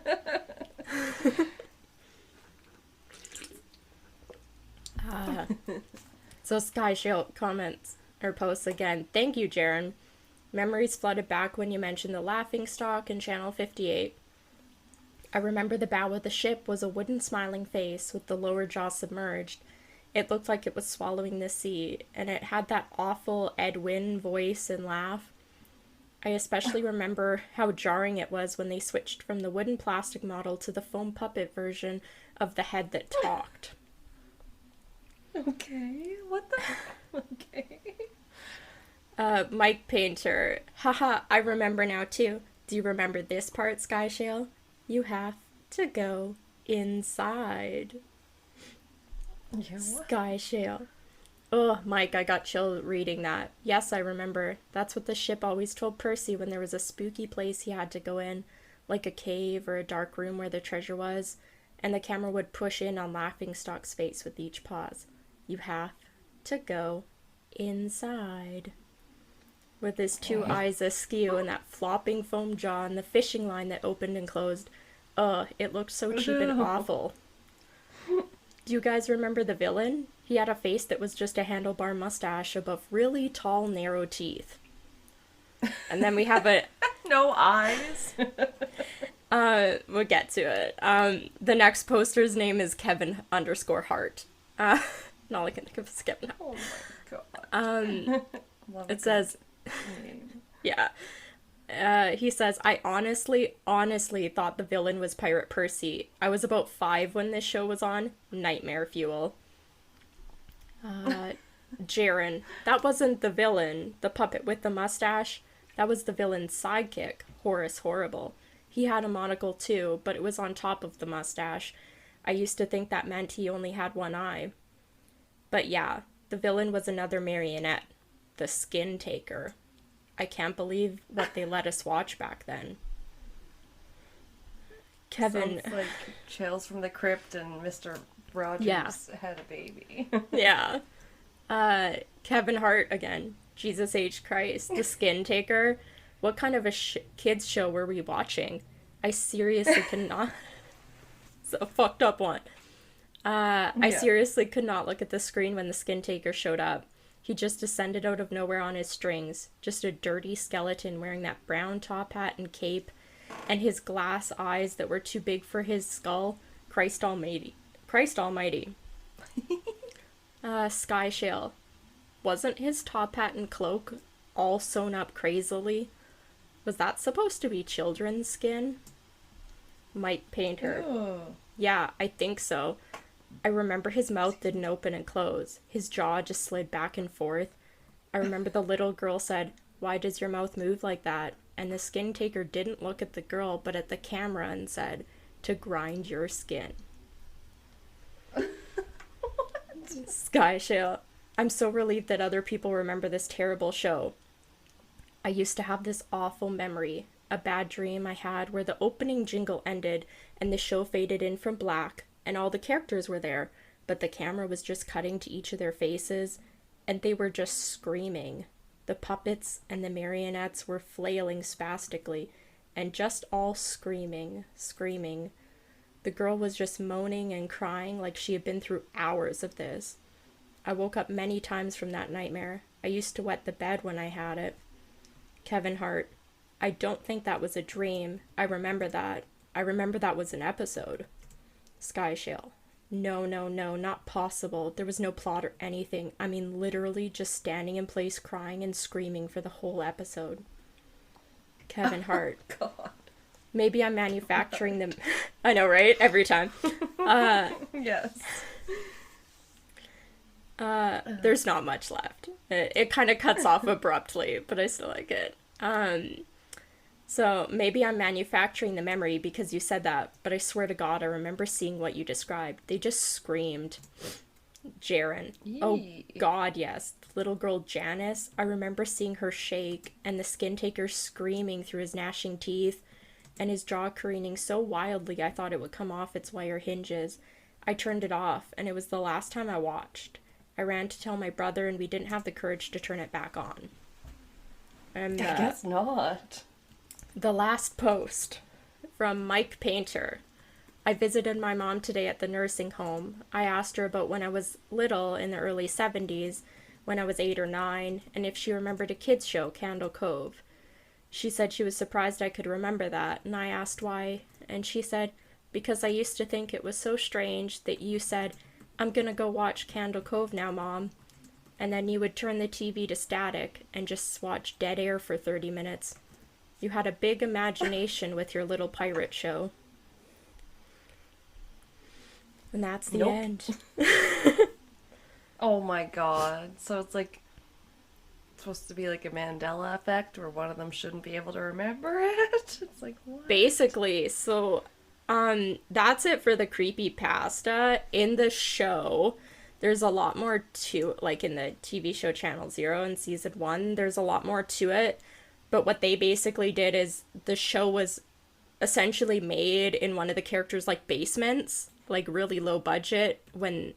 So Sky Shield comments or posts again. Thank you, Jaren. Memories flooded back when you mentioned the laughing stock in Channel 58. I remember the bow of the ship was a wooden smiling face with the lower jaw submerged. It looked like it was swallowing the sea, and it had that awful Ed Wynn voice and laugh. I especially remember how jarring it was when they switched from the wooden plastic model to the foam puppet version of the head that talked. Okay, what the... Okay. Mike Painter. Haha, I remember now too. Do you remember this part, Sky Shale? You have to go inside. Yeah, what? Sky Shale. Oh, Mike, I got chill reading that. Yes, I remember. That's what the ship always told Percy when there was a spooky place he had to go in, like a cave or a dark room where the treasure was, and the camera would push in on Laughingstock's face with each pause. You have to go inside. With his two eyes askew and that flopping foam jaw and the fishing line that opened and closed. It looked so cheap and awful. Do you guys remember the villain? He had a face that was just a handlebar mustache above really tall, narrow teeth. And then we have a... No eyes. We'll get to it. The next poster's name is Kevin_Hart. All I can think of is Kevin Hart. Oh my god. It says... Yeah. He says, I honestly thought the villain was Pirate Percy. I was about 5 when this show was on. Nightmare fuel. Jaren. That wasn't the villain, the puppet with the mustache. That was the villain's sidekick, Horace Horrible. He had a monocle too, but it was on top of the mustache. I used to think that meant he only had one eye. But yeah, the villain was another marionette. The Skin Taker. I can't believe what they let us watch back then. Kevin... Sounds like Tales from the Crypt and Mr. Rogers had a baby. Yeah. Kevin Hart again. Jesus H. Christ. The Skin Taker. What kind of a kids show were we watching? I seriously could not... It's a fucked up one. I seriously could not look at the screen when the Skin Taker showed up. He just descended out of nowhere on his strings. Just a dirty skeleton wearing that brown top hat and cape. And his glass eyes that were too big for his skull. Christ almighty. Sky Shale. Wasn't his top hat and cloak all sewn up crazily? Was that supposed to be children's skin? Mike Painter. Ew. Yeah, I think so. I remember his mouth didn't open and close. His jaw just slid back and forth. I remember the little girl said, "Why does your mouth move like that?" And the Skin Taker didn't look at the girl, but at the camera and said, "To grind your skin." Sky Shale. I'm so relieved that other people remember this terrible show. I used to have this awful memory, a bad dream I had where the opening jingle ended and the show faded in from black, and all the characters were there, but the camera was just cutting to each of their faces, and they were just screaming. The puppets and the marionettes were flailing spastically, and just all screaming. The girl was just moaning and crying like she had been through hours of this. I woke up many times from that nightmare. I used to wet the bed when I had it. Kevin Hart. I don't think that was a dream. I remember that. I remember that was an episode. Sky Shale. No, no, no, not possible. There was no plot or anything. I mean, literally just standing in place, crying and screaming for the whole episode. Kevin Hart. God. Maybe I'm manufacturing them. I know, right? Every time. Yes. There's not much left. It kind of cuts off abruptly, but I still like it. So maybe I'm manufacturing the memory because you said that, but I swear to God, I remember seeing what you described. They just screamed. Jaren. Oh God, yes. The little girl Janice. I remember seeing her shake and the skin taker screaming through his gnashing teeth and his jaw careening so wildly I thought it would come off its wire hinges. I turned it off, and it was the last time I watched. I ran to tell my brother, and we didn't have the courage to turn it back on. And I guess not. the last post from Mike Painter. I visited my mom today at the nursing home. I asked her about when I was little in the early 70s, when I was 8 or 9, and if she remembered a kids show, Candle Cove. She said she was surprised I could remember that, and I asked why, and she said, because I used to think it was so strange that you said, I'm gonna go watch Candle Cove now, Mom. And then you would turn the TV to static and just watch dead air for 30 minutes. You had a big imagination with your little pirate show. And that's the end. Oh my God. So it's like supposed to be like a Mandela effect where one of them shouldn't be able to remember it. It's like, what? Basically, so that's it for the creepypasta. In the show, there's a lot more to, like in the TV show Channel Zero in season 1, there's a lot more to it. But what they basically did is the show was essentially made in one of the characters' like basements, like really low budget when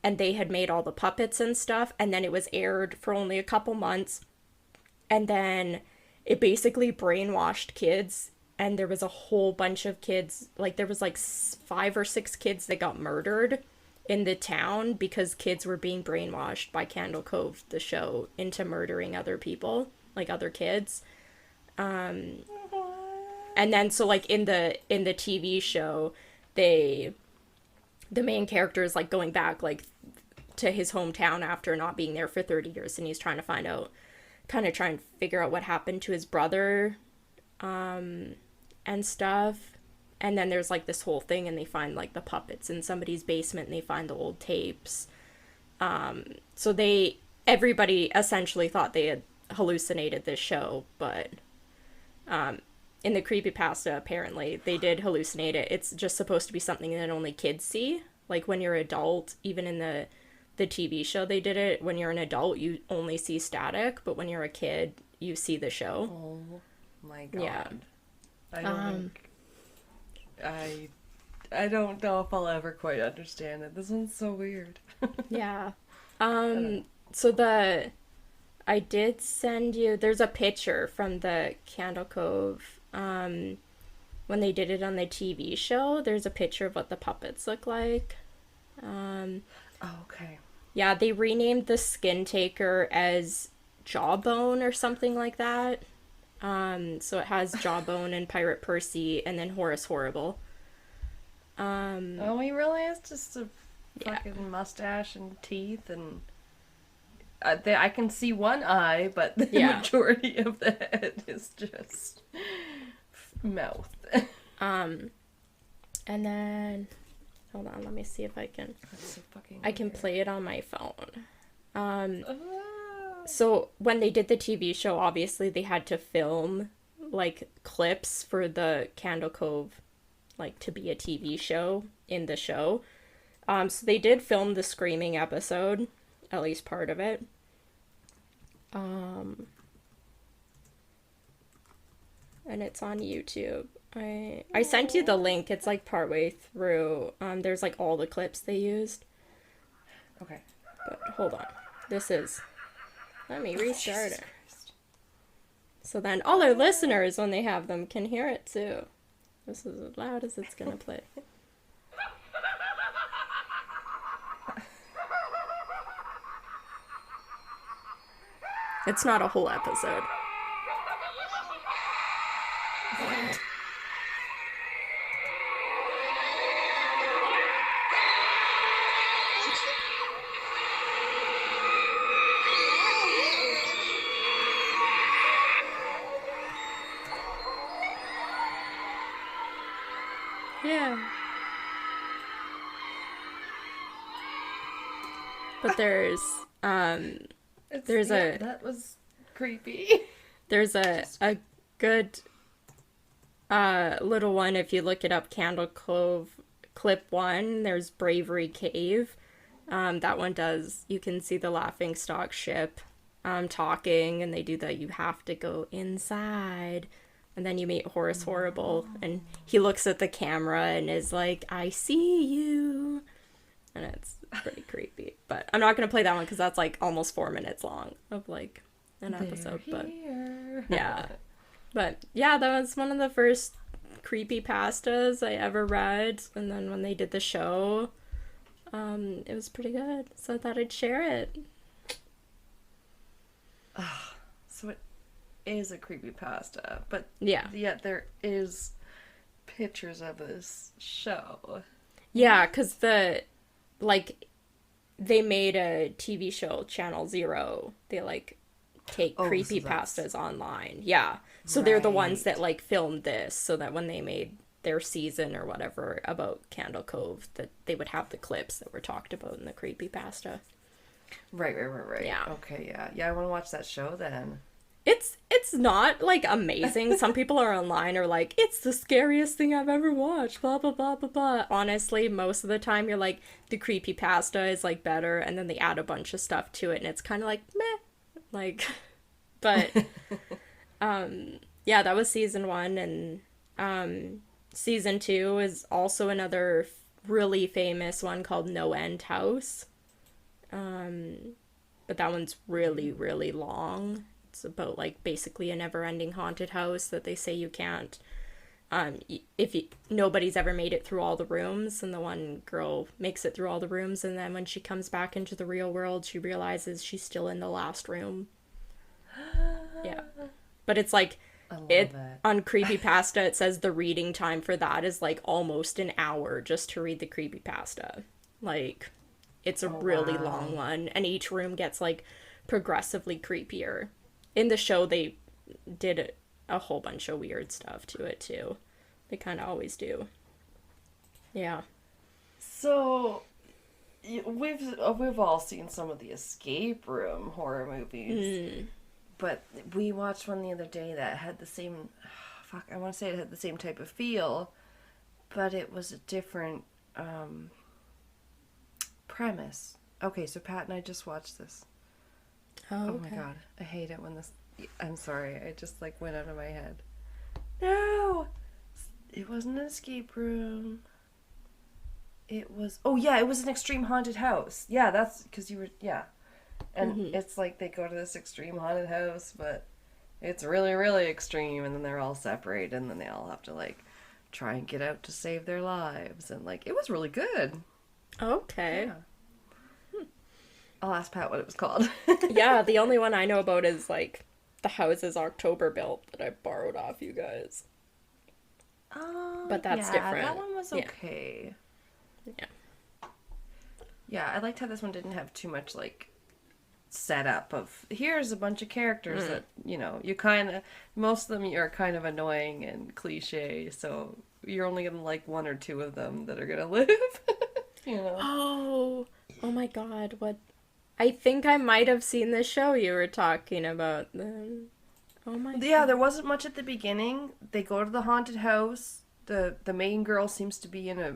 and they had made all the puppets and stuff, and then it was aired for only a couple months, and then it basically brainwashed kids, and there was a whole bunch of kids, like there was like 5 or 6 kids that got murdered in the town because kids were being brainwashed by Candle Cove, the show, into murdering other people, like other kids. And then so like in the TV show, the main character is like going back like to his hometown after not being there for 30 years, and he's trying to figure out what happened to his brother and stuff. And then there's like this whole thing, and they find like the puppets in somebody's basement, and they find the old tapes. So everybody essentially thought they had hallucinated this show, but in the creepypasta, apparently, they did hallucinate it. It's just supposed to be something that only kids see. Like, when you're an adult, even in the TV show, they did it. When you're an adult, you only see static, but when you're a kid, you see the show. Oh, my God. Yeah. I don't think... I don't know if I'll ever quite understand it. This one's so weird. Yeah. So I did send you, there's a picture from the Candle Cove, when they did it on the TV show. There's a picture of what the puppets look like. Okay. Yeah, they renamed the skin taker as Jawbone or something like that. So it has Jawbone and Pirate Percy and then Horace Horrible. Oh, he really is just a fucking mustache and teeth, and I can see one eye, but the majority of the head is just mouth. And then hold on, let me see if I can play it on my phone. So when they did the TV show, obviously they had to film like clips for the Candle Cove, like to be a TV show in the show. So they did film the screaming episode, at least part of it. And it's on YouTube. I sent you the link. It's like partway through. There's like all the clips they used. Okay. But hold on. Let me restart it. So then all our listeners, when they have them, can hear it too. This is as loud as it's gonna play. It's not a whole episode. Yeah. But there's that was creepy. There's a good little one if you look it up, Candle Cove clip 1. There's Bravery Cave. That one you can see the laughing stock ship talking, and they do that you have to go inside. And then you meet Horace Horrible, and he looks at the camera and is like, I see you. And it's pretty creepy. But I'm not going to play that one because that's like almost 4 minutes long of like an episode. But yeah. But yeah, that was one of the first creepypastas I ever read. And then when they did the show, it was pretty good. So I thought I'd share it. So it is a creepypasta, but yeah, there is pictures of this show. Yeah, because they made a TV show, Channel Zero. They like take creepypastas online. Yeah. So they're the ones that like filmed this, so that when they made their season or whatever about Candle Cove, that they would have the clips that were talked about in the creepypasta. Right. Yeah. Okay, yeah, I want to watch that show then. It's not like amazing. Some people are online are like, it's the scariest thing I've ever watched, blah blah blah blah blah. Honestly, most of the time you're like, the creepypasta is like better, and then they add a bunch of stuff to it and it's kind of like meh. Like, but yeah, that was season 1, and season 2 is also another really famous one called No End House. But that one's really, really long. It's about like basically a never-ending haunted house that they say you can't, nobody's ever made it through all the rooms, and the one girl makes it through all the rooms, and then when she comes back into the real world, she realizes she's still in the last room. Yeah. But it's like, on Creepypasta, it says the reading time for that is like almost an hour just to read the Creepypasta. Like, it's a really long one, and each room gets like progressively creepier. In the show, they did a whole bunch of weird stuff to it too. They kind of always do. Yeah. So we've all seen some of the escape room horror movies, but we watched one the other day that had the same. I want to say it had the same type of feel, but it was a different premise. Okay, so Pat and I just watched this. Oh my god, I hate it when this. I'm sorry, I just like went out of my head. No, it wasn't an escape room. It was. Oh yeah, it was an extreme haunted house. Yeah, that's because you were. Yeah, and it's like they go to this extreme haunted house, but it's really, really extreme, and then they're all separated, and then they all have to like try and get out to save their lives, and like it was really good. Okay. Yeah. I'll ask Pat what it was called. Yeah, the only one I know about is like the houses October built that I borrowed off you guys. But that's different. That one was okay. Yeah. Yeah, I liked how this one didn't have too much like setup of here's a bunch of characters that, you kind of, most of them are kind of annoying and cliche, so you're only gonna like one or two of them that are gonna live. Oh my god, what? I think I might have seen the show you were talking about then. Oh my god. Yeah, there wasn't much at the beginning. They go to the haunted house. The main girl seems to be in a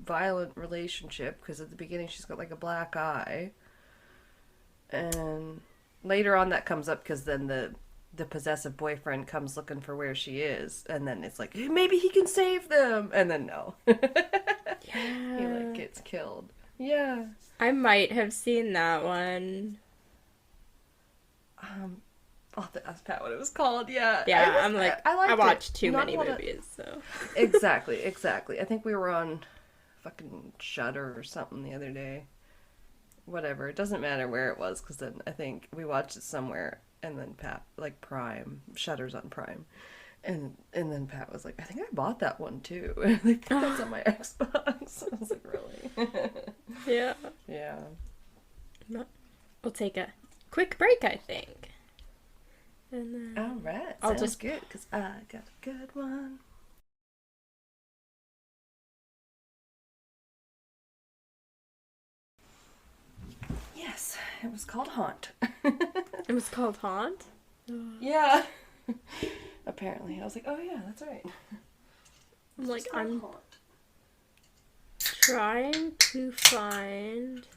violent relationship because at the beginning she's got like a black eye. And later on that comes up because then the possessive boyfriend comes looking for where she is, and then it's like, maybe he can save them, and then no. Yeah. He like gets killed. Yeah. I might have seen that one. I'll have to ask Pat what it was called. Yeah. Yeah, I watched too many movies, so. Exactly. I think we were on fucking Shudder or something the other day. whatever. It doesn't matter where it was, because then I think we watched it somewhere, and then Pat, like Prime, Shudder's on Prime. And then Pat was like, I think I bought that one too. I think that's on my Xbox. I was like, really? Yeah. Yeah. We'll take a quick break, I think. And then All right. I'll Sounds just good, because I got a good one. Yes, it was called Haunt. It was called Haunt? Yeah. Apparently. I was like, oh yeah, that's right. I'm trying to find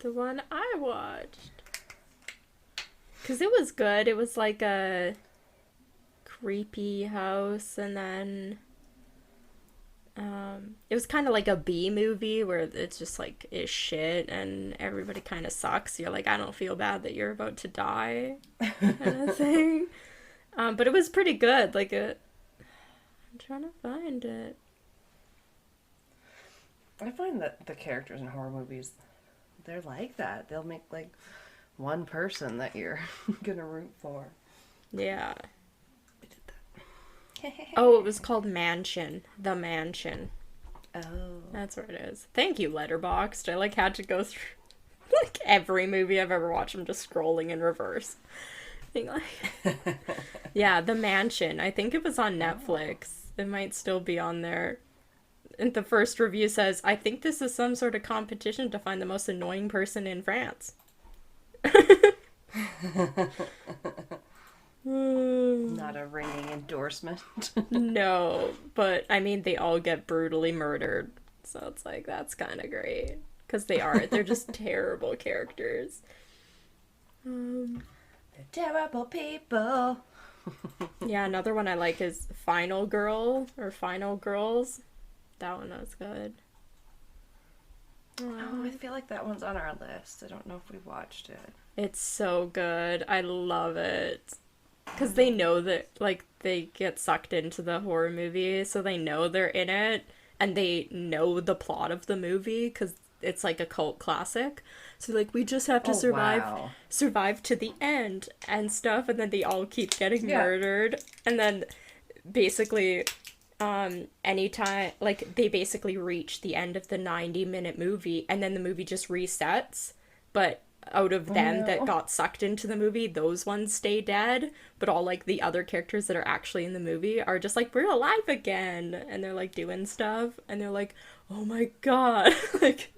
the one I watched. Because it was good. It was like a creepy house, and then it was kind of like a B movie where it's just like is shit and everybody kind of sucks. You're like, I don't feel bad that you're about to die, kind of thing. But it was pretty good. Like I'm trying to find it. I find that the characters in horror movies, they're like that. They'll make like one person that you're gonna root for. Yeah. We did that. Oh, it was called Mansion. The Mansion. Oh. That's what it is. Thank you, Letterboxd. I like had to go through like every movie I've ever watched. I'm just scrolling in reverse. Being like, yeah, The Mansion. I think it was on Netflix. It might still be on there. And the first review says, I think this is some sort of competition to find the most annoying person in France. Not a ringing endorsement. No, but I mean, they all get brutally murdered. So it's like, that's kind of great. Because they're just terrible characters. They're terrible people. Yeah, another one I like is Final Girl or Final Girls. That one was good. Oh, I feel like that one's on our list. I don't know if we watched it. It's so good. I love it. Because they know that, like, they get sucked into the horror movie, so they know they're in it, and they know the plot of the movie, because it's like a cult classic. So, like, we just have to survive to the end and stuff, and then they all keep getting murdered. And then, basically, anytime, like, they basically reach the end of the 90-minute movie, and then the movie just resets, but out of them that got sucked into the movie, those ones stay dead, but all like the other characters that are actually in the movie are just like, we're alive again, and they're like doing stuff, and they're like, oh my god. Like,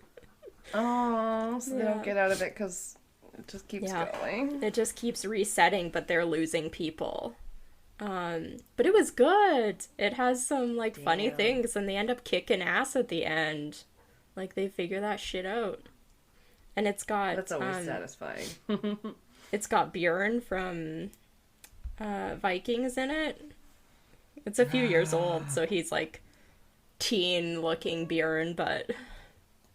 oh, so they don't get out of it because it just keeps going. It just keeps resetting, but they're losing people. But it was good. It has some like funny things, and they end up kicking ass at the end. Like, they figure that shit out. And it's got... That's always satisfying. It's got Bjorn from Vikings in it. It's a few years old, so he's like teen-looking Bjorn, but...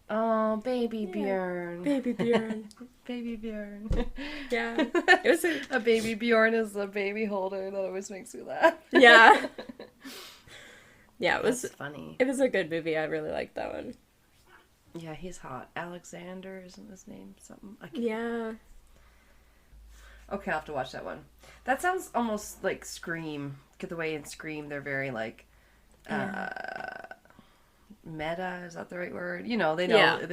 Oh, baby Bjorn. Baby Bjorn. Baby Bjorn. Yeah. It was a baby Bjorn is a baby holder. That always makes me laugh. Yeah. Yeah, it was... That's funny. It was a good movie. I really liked that one. Yeah, he's hot. Alexander, isn't his name? Something. Yeah. Okay, I'll have to watch that one. That sounds almost like Scream. The way in Scream, they're very like, meta. Is that the right word? You know, they know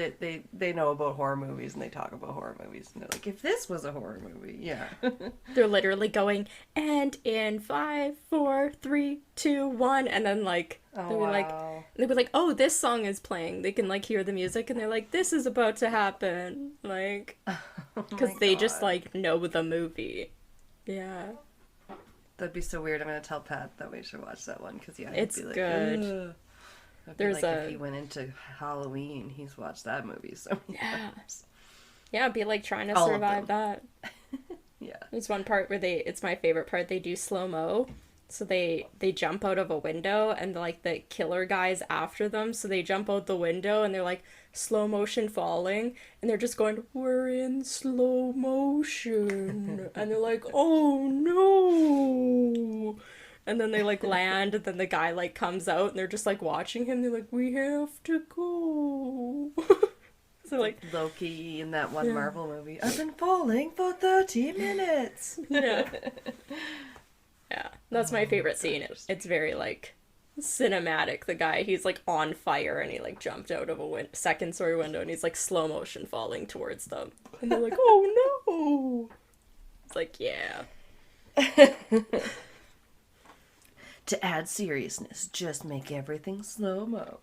they know about horror movies, and they talk about horror movies, and they're like, if this was a horror movie, yeah. They're literally going, and in 5, 4, 3, 2, 1, and then like they were like, oh, this song is playing. They can like hear the music, and they're like, this is about to happen, like, because they just like know the movie. Yeah. That'd be so weird. I'm gonna tell Pat that we should watch that one, because it's be like, good. ugh. There's like if he went into Halloween, he's watched that movie so many times. Yeah, it'd be like trying to survive that. Yeah. There's one part where it's my favorite part, they do slow-mo. So they jump out of a window, and like the killer guy's after them, so they jump out the window and they're like slow motion falling, and they're just going, we're in slow motion. And they're like, oh no. And then they like land, and then the guy like comes out, and they're just like watching him. They're like, we have to go. So like Loki in that one Marvel movie. I've been falling for 30 minutes. Yeah. Yeah. That's my favorite scene. It's very like cinematic. The guy, he's like on fire and he like jumped out of a second story window and he's like slow motion falling towards them. And they're like, oh no. It's like, yeah. To add seriousness, just make everything slow-mo.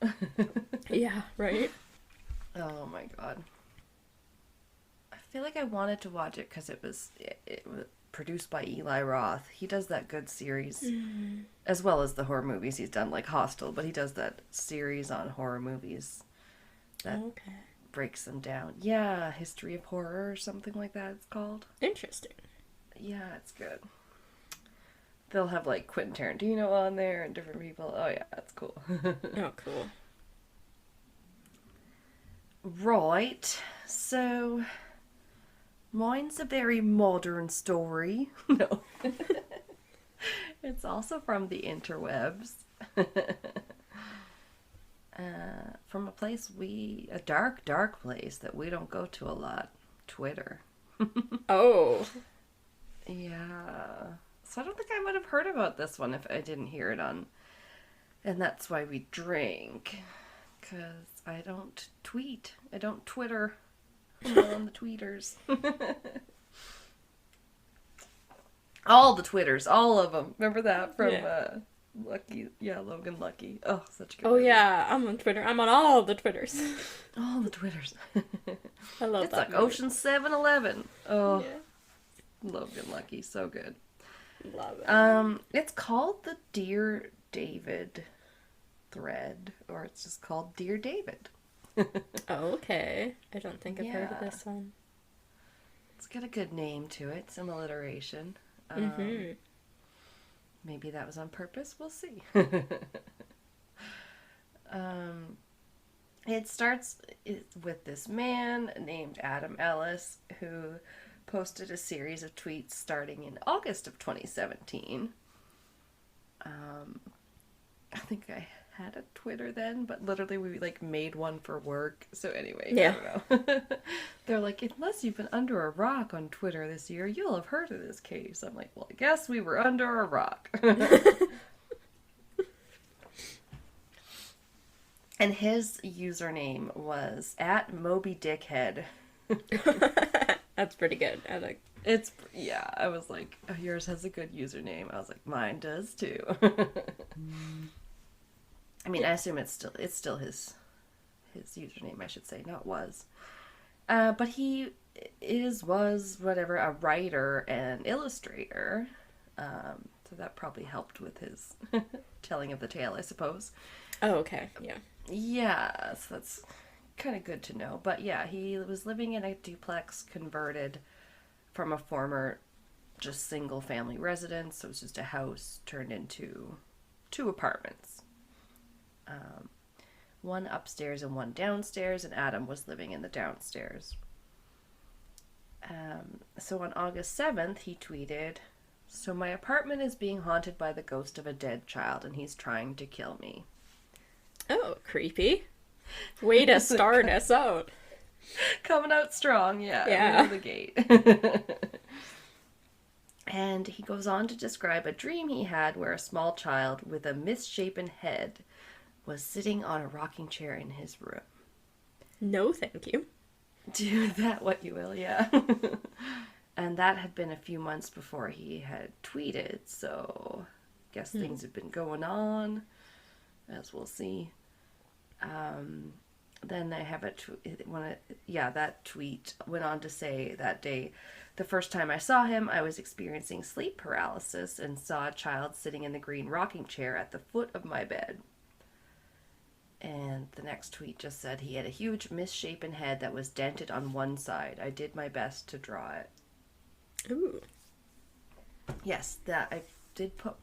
Yeah, right? Oh my god. I feel like I wanted to watch it because it was produced by Eli Roth. He does that good series, as well as the horror movies he's done, like Hostel, but he does that series on horror movies that breaks them down. Yeah, History of Horror or something like that it's called. Interesting. Yeah, it's good. They'll have like Quentin Tarantino on there and different people. Oh yeah, that's cool. Oh, cool. Right, so mine's a very modern story. No. It's also from the interwebs. From a place a dark place that we don't go to a lot. Twitter. Oh. Yeah. So I don't think I would have heard about this one if I didn't hear it on. And that's why we drink. Because I don't tweet. I don't Twitter. I'm not on the tweeters. All the Twitters. All of them. Remember that from Lucky? Yeah, Logan Lucky. Oh, such a good movie. Yeah. I'm on Twitter. I'm on all the Twitters. All the Twitters. I love it's that like movie. Ocean 7-Eleven. Oh, yeah. Logan Lucky. So good. Love it. It's called the Dear David thread, or it's just called Dear David. Oh, okay. I don't think I've heard of this one. It's got a good name to it, some alliteration. Maybe that was on purpose, we'll see. It starts with this man named Adam Ellis who posted a series of tweets starting in August of 2017. I think I had a Twitter then, but literally we like made one for work. So anyway, yeah. I don't know. They're like, unless you've been under a rock on Twitter this year, you'll have heard of this case. I'm like, well, I guess we were under a rock. And his username was @MobyDickhead. That's pretty good. I like. I was like, oh, yours has a good username. I was like, mine does too. I mean, I assume it's still his username, I should say, not was. But he was whatever, a writer and illustrator. So that probably helped with his telling of the tale, I suppose. Oh, okay. Yeah. Yeah, so that's kind of good to know. But yeah, he was living in a duplex converted from a former just single family residence. So it was just a house turned into 2 apartments. One upstairs and one downstairs, and Adam was living in the downstairs. So on August 7th, he tweeted, "So my apartment is being haunted by the ghost of a dead child, and he's trying to kill me." Oh, creepy. Way to start us out. Coming out strong, yeah. Yeah. Out of the gate. And he goes on to describe a dream he had where a small child with a misshapen head was sitting on a rocking chair in his room. No, thank you. Do that what you will, yeah. And that had been a few months before he had tweeted, so I guess things had been going on, as we'll see. Then I have that tweet went on to say that day, "The first time I saw him, I was experiencing sleep paralysis and saw a child sitting in the green rocking chair at the foot of my bed." And the next tweet just said he had a huge misshapen head that was dented on one side. I did my best to draw it. Ooh. Yes, that I did put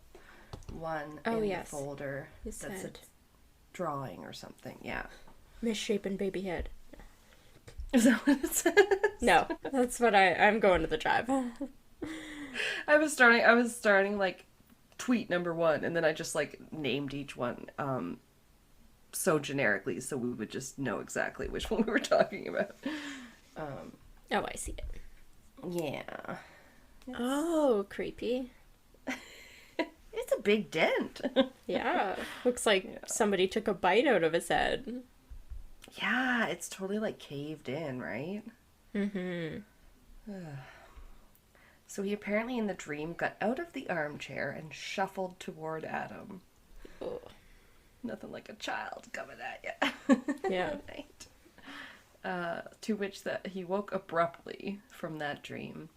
one in the folder that said drawing or something. Yeah. Misshapen baby head. Is that what it says? No, that's what I'm going to the drive. I was starting like tweet number 1, and then I just like named each one. so generically, so we would just know exactly which one we were talking about. Oh, I see it. Yeah. Oh, creepy. It's a big dent. Yeah. Looks like somebody took a bite out of his head. Yeah, it's totally like caved in, right? Mm-hmm. So he apparently in the dream got out of the armchair and shuffled toward Adam. Oh. Nothing like a child coming at you. Yeah. Right. To which he woke abruptly from that dream.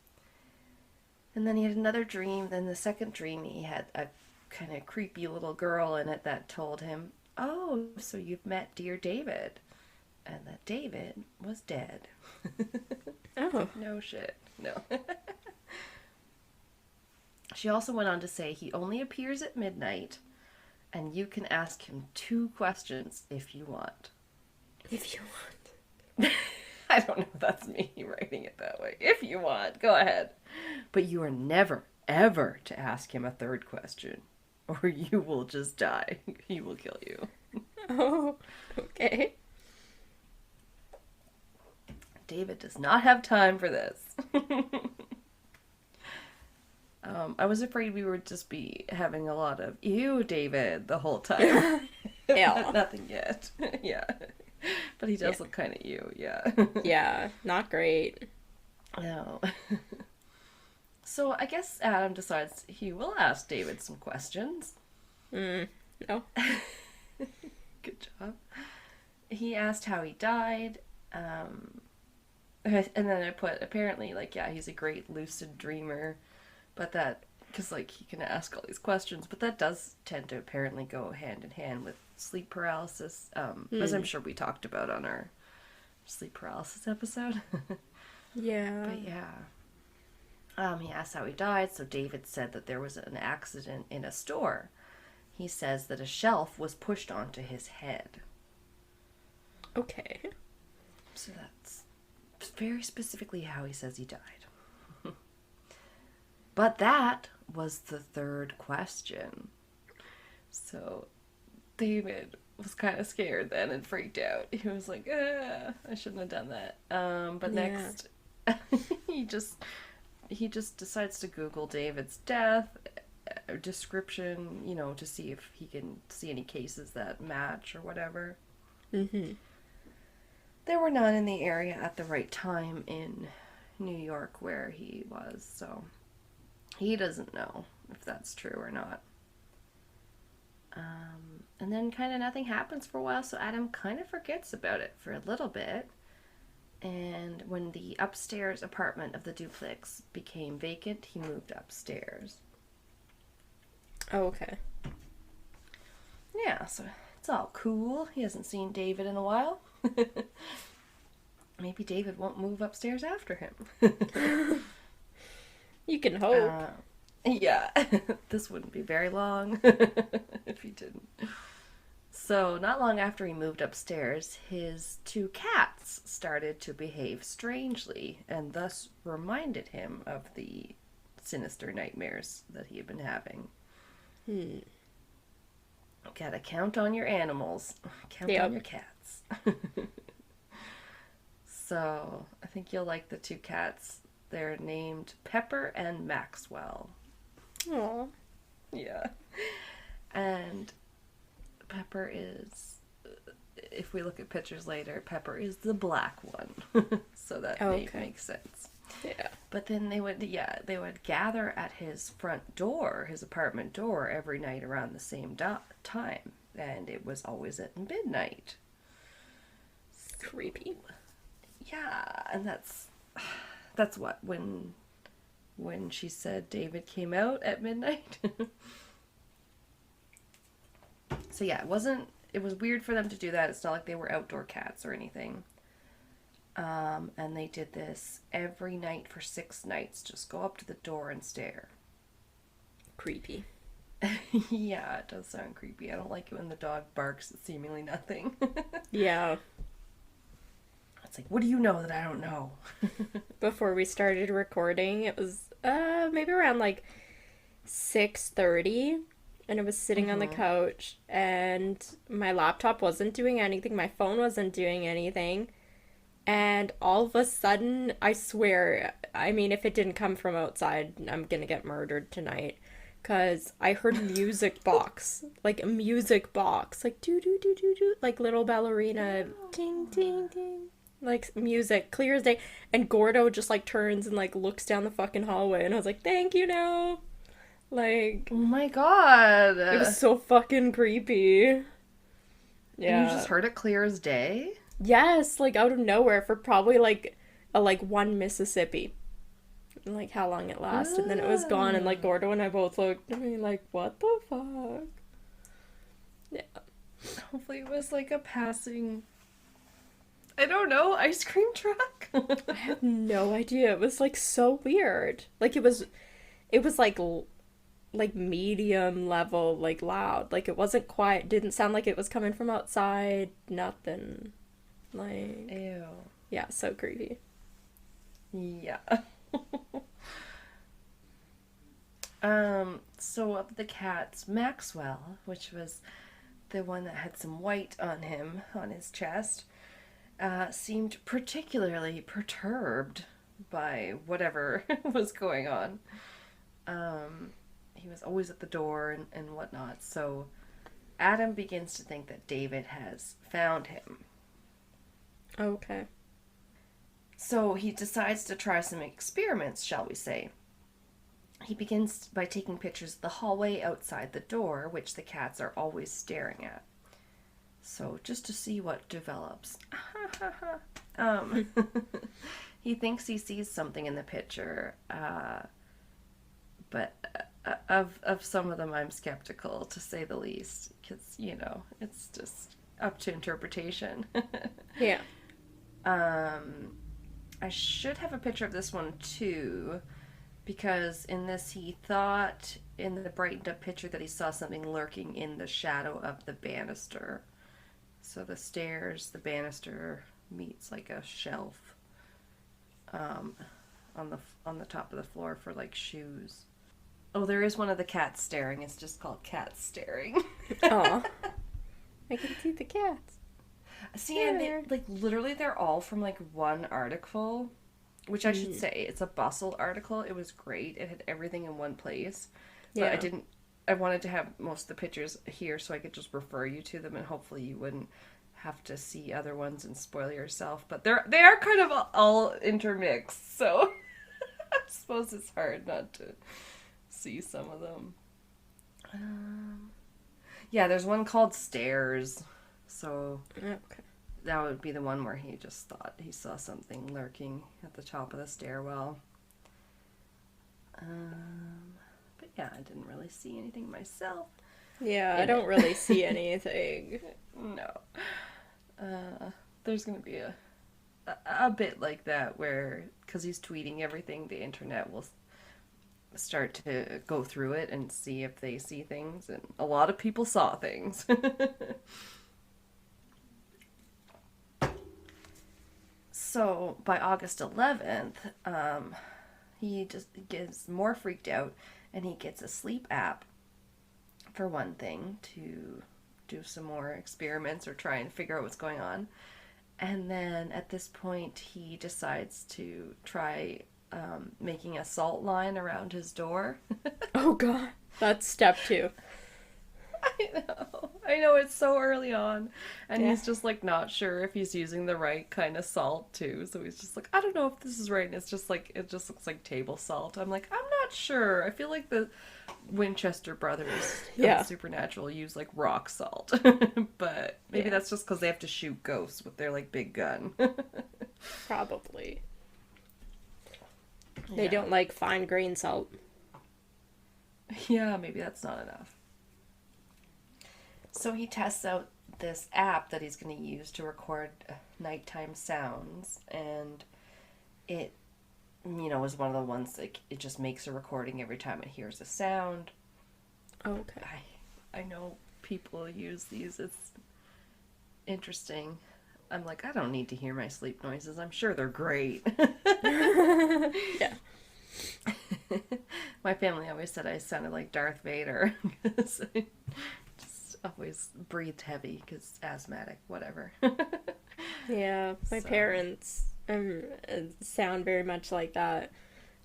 And then he had another dream. Then the second dream, he had a kind of creepy little girl in it that told him, "Oh, so you've met dear David." And that David was dead. Oh. No shit. No. She also went on to say he only appears at midnight, and you can ask him 2 questions if you want. If you want. I don't know if that's me writing it that way. If you want, go ahead. But you are never, ever to ask him a 3rd question, or you will just die. He will kill you. Oh, okay. David does not have time for this. I was afraid we would just be having a lot of, ew, David, the whole time. Yeah. Nothing yet. Yeah. But he does look kind of you, yeah. Yeah, not great. No. So I guess Adam decides he will ask David some questions. No. Good job. He asked how he died. And then I put, apparently, like, yeah, he's a great lucid dreamer. But that, because, like, he can ask all these questions, but that does tend to apparently go hand in hand with sleep paralysis, as I'm sure we talked about on our sleep paralysis episode. Yeah. But yeah. He asked how he died, so David said that there was an accident in a store. He says that a shelf was pushed onto his head. Okay. So that's very specifically how he says he died. But that was the 3rd question. So David was kind of scared then and freaked out. He was like, I shouldn't have done that. But next, he just decides to Google David's death description, you know, to see if he can see any cases that match or whatever. Mm-hmm. There were none in the area at the right time in New York where he was, so he doesn't know if that's true or not. And then kind of nothing happens for a while, so Adam kind of forgets about it for a little bit. And when the upstairs apartment of the duplex became vacant, he moved upstairs. Oh, okay. Yeah, so it's all cool. He hasn't seen David in a while. Maybe David won't move upstairs after him. You can hope. Yeah, this wouldn't be very long if he didn't. So, not long after he moved upstairs, his 2 cats started to behave strangely and thus reminded him of the sinister nightmares that he had been having. Gotta count on your animals. Count on your cats. So, I think you'll like the 2 cats. They're named Pepper and Maxwell. Aww. Yeah. And Pepper is, if we look at pictures later, Pepper is the black one. So that name makes sense. Yeah. But then they would gather at his front door, his apartment door, every night around the same time. And it was always at midnight. Creepy. Yeah, and that's what, when she said David came out at midnight. So yeah, it was weird for them to do that. It's not like they were outdoor cats or anything. And they did this every night for 6 nights. Just go up to the door and stare. Creepy. Yeah, it does sound creepy. I don't like it when the dog barks at seemingly nothing. Yeah. It's like, what do you know that I don't know? Before we started recording, it was maybe around like 6:30, and it was sitting on the couch, and my laptop wasn't doing anything, my phone wasn't doing anything, and all of a sudden, I swear, I mean, if it didn't come from outside, I'm gonna get murdered tonight, because I heard music box, like a music box, like do do do do do, like little ballerina, ding ding ding, like music, clear as day, and Gordo just like turns and like looks down the fucking hallway, and I was like, thank you, no. Like, oh my god. it was so fucking creepy. Yeah. And you just heard it clear as day? Yes, like out of nowhere for probably like one Mississippi. Like how long it lasted, and then it was gone, and like Gordo and I both looked at me like, what the fuck? Yeah. Hopefully it was like a passing, I don't know, ice cream truck? I have no idea. It was like so weird. Like it was like medium level, like loud. Like it wasn't quiet, didn't sound like it was coming from outside, nothing. Like, ew. Yeah, so creepy. Yeah. So of the cats, Maxwell, which was the one that had some white on him, on his chest, seemed particularly perturbed by whatever was going on. He was always at the door and whatnot, so Adam begins to think that David has found him. Okay. So he decides to try some experiments, shall we say. He begins by taking pictures of the hallway outside the door, which the cats are always staring at. So just to see what develops. He thinks he sees something in the picture, but of some of them I'm skeptical, to say the least, because, you know, it's just up to interpretation. Yeah. I should have a picture of this one too, because in this he thought in the brightened up picture that he saw something lurking in the shadow of the banister. So the stairs, the banister meets like a shelf on the top of the floor for like shoes. Oh, there is one of the cats staring. It's just called Cat Staring. Aw. I can see the cats. See, and they, like, literally they're all from, like, one article, which I should say, it's a Bustle article. It was great. It had everything in one place. But Yeah. I wanted to have most of the pictures here so I could just refer you to them, and hopefully you wouldn't have to see other ones and spoil yourself. But they are kind of all intermixed, so I suppose it's hard not to see some of them. Yeah, there's one called Stairs. So Okay. that would be the one where he just thought he saw something lurking at the top of the stairwell. But yeah, I didn't really see anything myself. Yeah, I don't really see anything. No. There's going to be a bit like that where, because he's tweeting everything, the internet will start to go through it and see if they see things, and a lot of people saw things. So by August 11th, he just gets more freaked out, and he gets a sleep app, for one thing, to do some more experiments or try and figure out what's going on. And then at this point, he decides to try making a salt line around his door. Oh god, that's step 2. I know, it's so early on, and Yeah. he's just like not sure if he's using the right kind of salt too, so he's just like, I don't know if this is right, and it's just like, it just looks like table salt. I'm like, I'm not sure. I feel like the Winchester brothers Yeah. of Supernatural use like rock salt, but maybe Yeah. that's just because they have to shoot ghosts with their like big gun. Probably. They Yeah. don't like fine grain salt. Yeah, maybe that's not enough. So he tests out this app that he's going to use to record nighttime sounds, and it, you know, is one of the ones like it just makes a recording every time it hears a sound. Okay. I know people use these. It's interesting. I'm like, I don't need to hear my sleep noises. I'm sure they're great. Yeah. My family always said I sounded like Darth Vader because I just always breathed heavy because asthmatic, whatever. Yeah, my parents sound very much like that.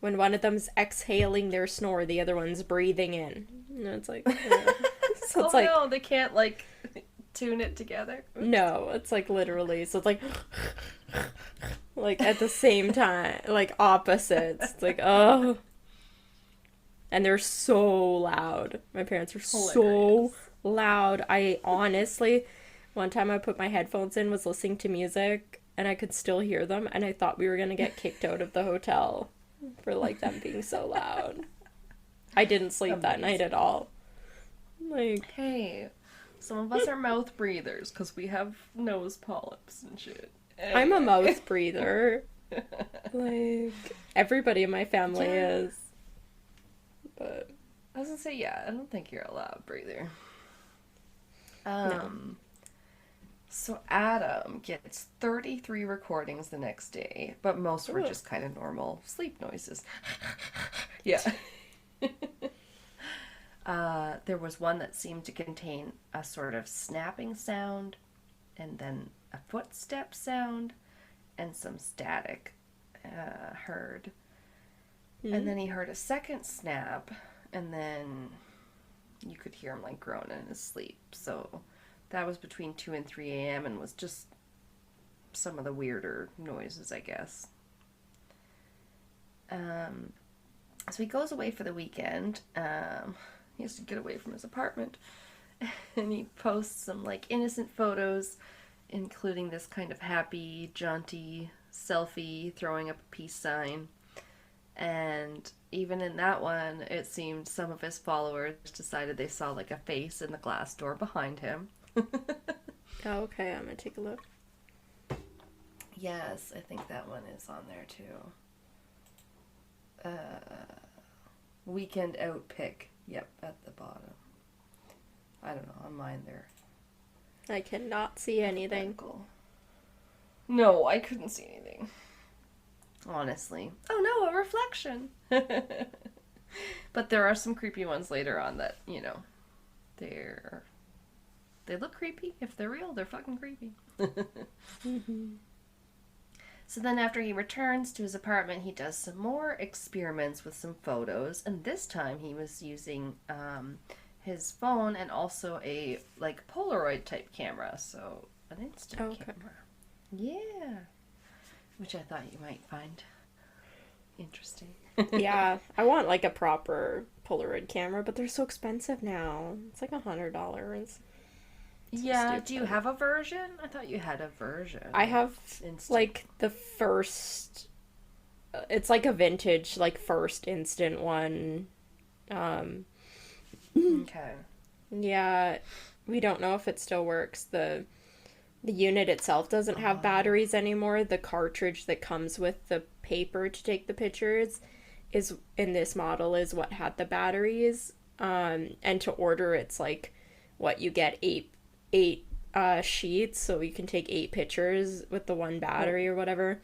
When one of them's exhaling their snore, the other one's breathing in. And it's like, so it's no, they can't like tune it together. Oops. No, it's like literally. So it's like at the same time, like opposites. It's like, oh. And they're so loud. My parents are so loud. I honestly, one time I put my headphones in, was listening to music, and I could still hear them, and I thought we were gonna get kicked out of the hotel for like them being so loud. I didn't sleep that night at all. Like, hey, some of us are mouth breathers because we have nose polyps and shit. Anyway. I'm a mouth breather. Like, everybody in my family is. But I was gonna say, yeah, I don't think you're a loud breather. No. So Adam gets 33 recordings the next day, but most were just kind of normal sleep noises. Yeah. There was one that seemed to contain a sort of snapping sound, and then a footstep sound, and some static heard. Mm-hmm. And then he heard a second snap, and then you could hear him like groaning in his sleep. So that was between 2 and 3 a.m. and was just some of the weirder noises, I guess. So he goes away for the weekend. He has to get away from his apartment. And he posts some like innocent photos, including this kind of happy, jaunty selfie throwing up a peace sign. And even in that one, it seemed some of his followers decided they saw like a face in the glass door behind him. Oh, okay, I'm gonna take a look. Yes, I think that one is on there too. Weekend out pic. Yep, at the bottom. I don't know, on mine there. I cannot see anything. No, I couldn't see anything. Honestly. Oh no, a reflection! But there are some creepy ones later on that, you know, they look creepy. If they're real, they're fucking creepy. Mm-hmm. So then after he returns to his apartment, he does some more experiments with some photos, and this time he was using his phone and also a like Polaroid type camera, so an instant camera. Yeah. Which I thought you might find interesting. Yeah, I want like a proper Polaroid camera, but they're so expensive now. It's like $100. Yeah, do you have a version? I thought you had a version. I have like the first, it's like a vintage, like first instant one. Okay. Yeah, we don't know if it still works. The unit itself doesn't have batteries anymore. The cartridge that comes with the paper to take the pictures is, in this model, is what had the batteries. And to order, it's like, what, you get eight sheets, so you can take 8 pictures with the one battery or whatever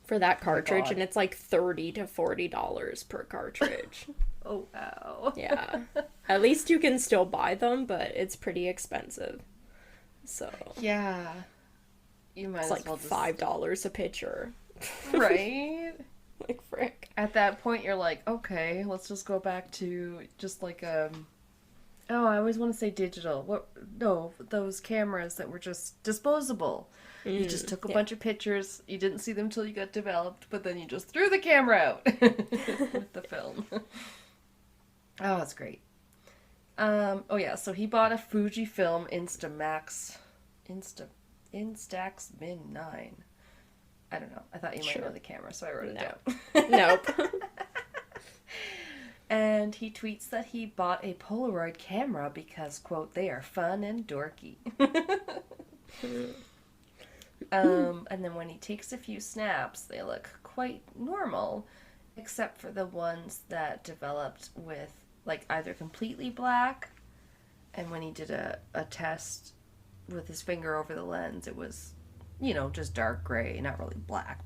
for that cartridge, and it's like $30 to $40 per cartridge. Oh, wow. Yeah. At least you can still buy them, but it's pretty expensive. So yeah, you might it's as like well just... $5 a picture. Right? Like, frick. At that point, you're like, okay, let's just go back to just like oh, I always want to say digital. What? No, those cameras that were just disposable. You just took a bunch of pictures. You didn't see them till you got developed, but then you just threw the camera out with the film. Oh, that's great. Oh yeah, so he bought a Fujifilm Instax Min 9. I don't know. I thought you might know the camera, so I wrote it down. Nope. And he tweets that he bought a Polaroid camera because, quote, they are fun and dorky. And then when he takes a few snaps, they look quite normal, except for the ones that developed with, like, either completely black, and when he did a test with his finger over the lens, it was, you know, just dark gray, not really black.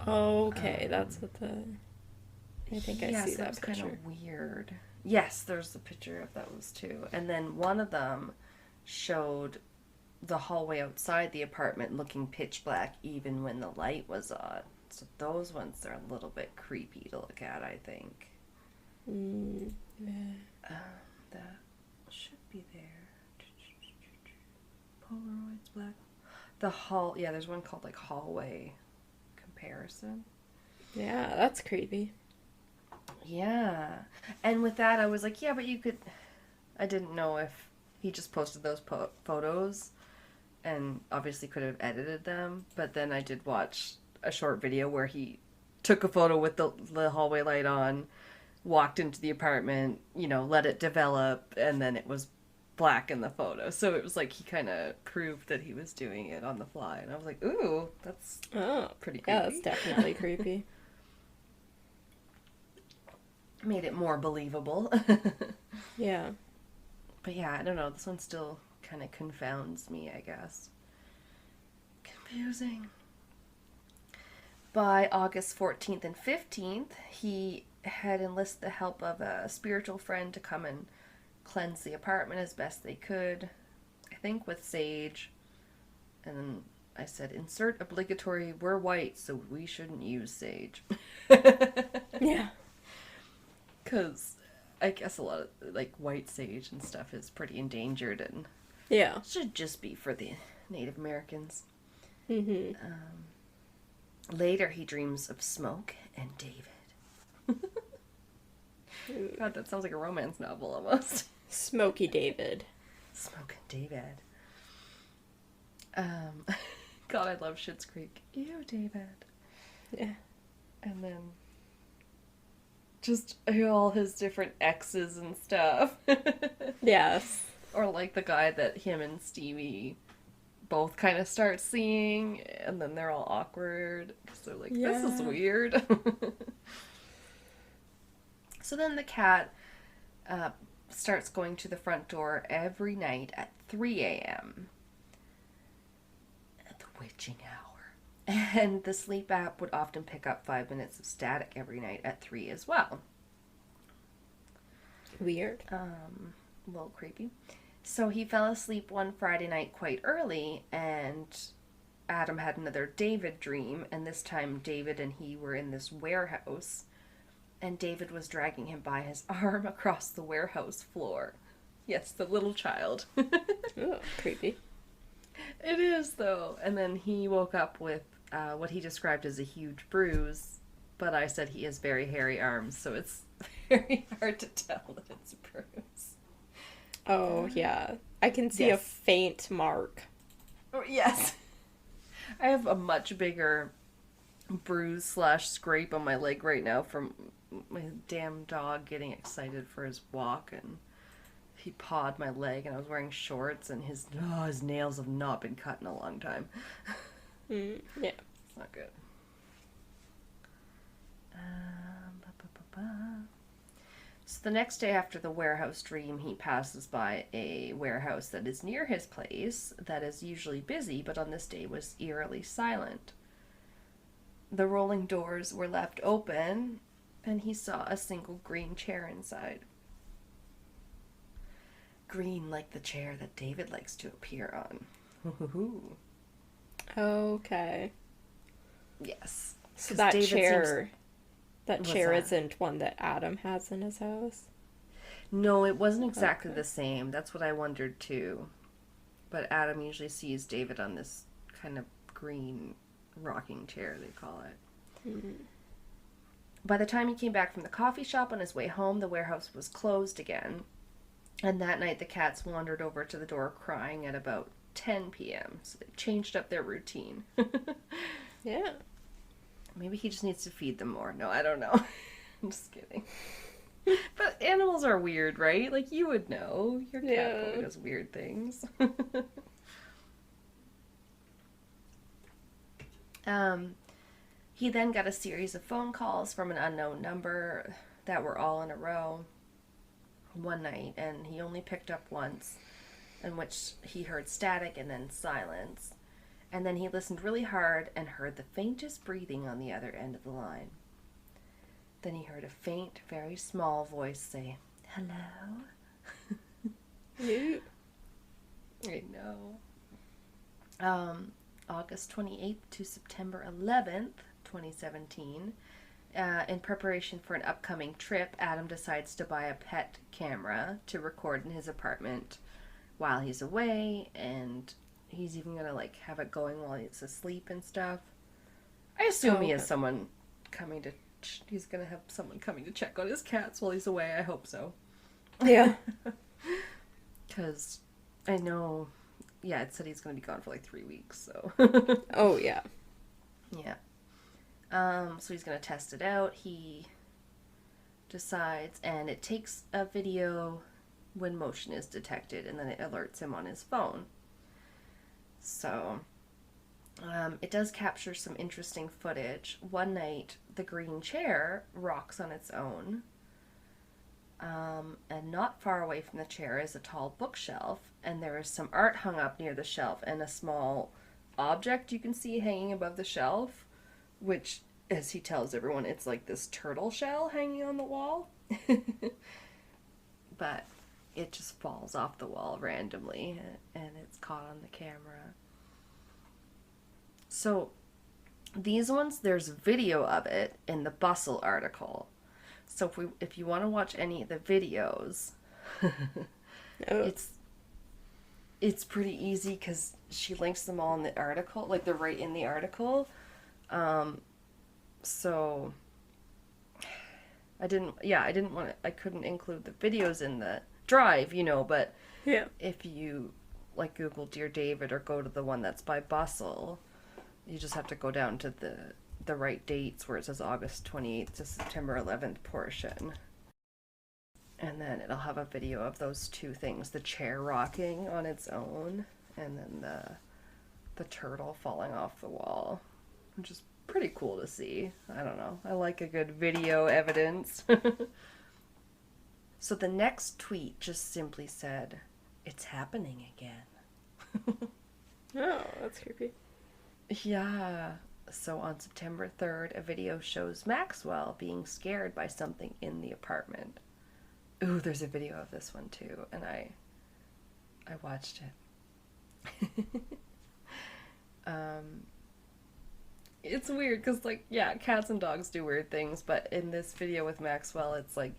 Okay, that's what the... I think I see that picture. Kind of weird. Yes, there's a picture of those too. And then one of them showed the hallway outside the apartment looking pitch black even when the light was on. So those ones are a little bit creepy to look at, I think. That should be there. Polaroids black. There's one called like hallway comparison. Yeah, that's creepy. Yeah. And with that, I was like, yeah, but you could... I didn't know if he just posted those photos and obviously could have edited them. But then I did watch a short video where he took a photo with the hallway light on, walked into the apartment, let it develop, and then it was black in the photo. So it was like he kind of proved that he was doing it on the fly. And I was like, ooh, that's pretty creepy. Yeah, that's definitely creepy. Made it more believable. Yeah. But yeah, I don't know. This one still kind of confounds me, I guess. Confusing. By August 14th and 15th, he had enlisted the help of a spiritual friend to come and cleanse the apartment as best they could. I think with sage. And then I said, insert obligatory, we're white, so we shouldn't use sage. Yeah. Because I guess a lot of, like, white sage and stuff is pretty endangered and yeah, should just be for the Native Americans. Mm-hmm. Later, he dreams of Smoke and David. God, that sounds like a romance novel almost. Smoky David. Smoke and David. God, I love Schitt's Creek. Ew, David. Yeah. And then just all his different exes and stuff. Yes. Or like the guy that him and Stevie both kind of start seeing, and then they're all awkward because they're like, this is weird. So then the cat starts going to the front door every night at 3 a.m. at the witching hour. And the sleep app would often pick up 5 minutes of static every night at 3 as well. Weird. A little creepy. So he fell asleep one Friday night quite early, and Adam had another David dream, and this time David and he were in this warehouse, and David was dragging him by his arm across the warehouse floor. Yes, the little child. Oh, creepy. It is, though. And then he woke up with what he described as a huge bruise, but I said he has very hairy arms, so it's very hard to tell that it's a bruise. Oh, yeah. I can see a faint mark. Oh, yes. I have a much bigger bruise / scrape on my leg right now from my damn dog getting excited for his walk, and he pawed my leg, and I was wearing shorts, and his nails have not been cut in a long time. Yeah. It's not good. So the next day after the warehouse dream, he passes by a warehouse that is near his place that is usually busy, but on this day was eerily silent. The rolling doors were left open, and he saw a single green chair inside. Green like the chair that David likes to appear on. Okay. Yes. So that chair isn't one that Adam has in his house? No, it wasn't exactly the same. That's what I wondered too. But Adam usually sees David on this kind of green rocking chair, they call it. Mm-hmm. By the time he came back from the coffee shop on his way home, the warehouse was closed again. And that night the cats wandered over to the door crying at about 10 p.m. So they changed up their routine. Yeah. Maybe he just needs to feed them more. No, I don't know. I'm just kidding. But animals are weird, right? Like, you would know. Your cat probably does weird things. He then got a series of phone calls from an unknown number that were all in a row one night, and he only picked up once, in which he heard static and then silence. And then he listened really hard and heard the faintest breathing on the other end of the line. Then he heard a faint, very small voice say, "Hello?" Yeah. I know. August 28th to September 11th, 2017. In preparation for an upcoming trip, Adam decides to buy a pet camera to record in his apartment while he's away, and he's even gonna like have it going while he's asleep and stuff. I assume he has someone coming to. He's gonna have someone coming to check on his cats while he's away. I hope so. Yeah. Because I know. Yeah, it said he's gonna be gone for like 3 weeks. So. Oh yeah. Yeah. So he's gonna test it out. He decides, and it takes a video when motion is detected, and then it alerts him on his phone. So, it does capture some interesting footage. One night, the green chair rocks on its own, and not far away from the chair is a tall bookshelf, and there is some art hung up near the shelf, and a small object you can see hanging above the shelf, which, as he tells everyone, it's like this turtle shell hanging on the wall. But it just falls off the wall randomly, and it's caught on the camera. So these ones, there's video of it in the Bustle article. So if you want to watch any of the videos, it's pretty easy because she links them all in the article, like they're right in the article. So I couldn't include the videos in the drive, but yeah, if you like Google Dear David or go to the one that's by Bustle, you just have to go down to the right dates where it says August 28th to September 11th portion. And then it'll have a video of those two things, the chair rocking on its own and then the turtle falling off the wall, which is pretty cool to see. I don't know. I like a good video evidence. So the next tweet just simply said, "It's happening again." Oh, that's creepy. Yeah. So on September 3rd, a video shows Maxwell being scared by something in the apartment. Ooh, there's a video of this one too, and I watched it. It's weird because, like, yeah, cats and dogs do weird things, but in this video with Maxwell, it's like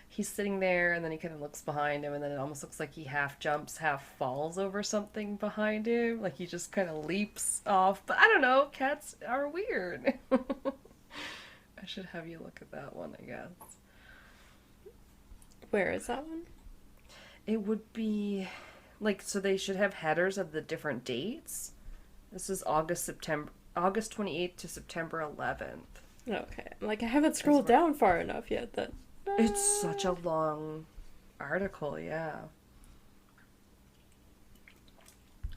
he's sitting there and then he kind of looks behind him, and then it almost looks like he half jumps, half falls over something behind him. Like he just kind of leaps off. But I don't know, cats are weird. I should have you look at that one, I guess. Where is that one? It would be, like, so they should have headers of the different dates. This is August 28th to September 11th. Okay. Like, I haven't scrolled down far enough yet that... It's such a long article, yeah.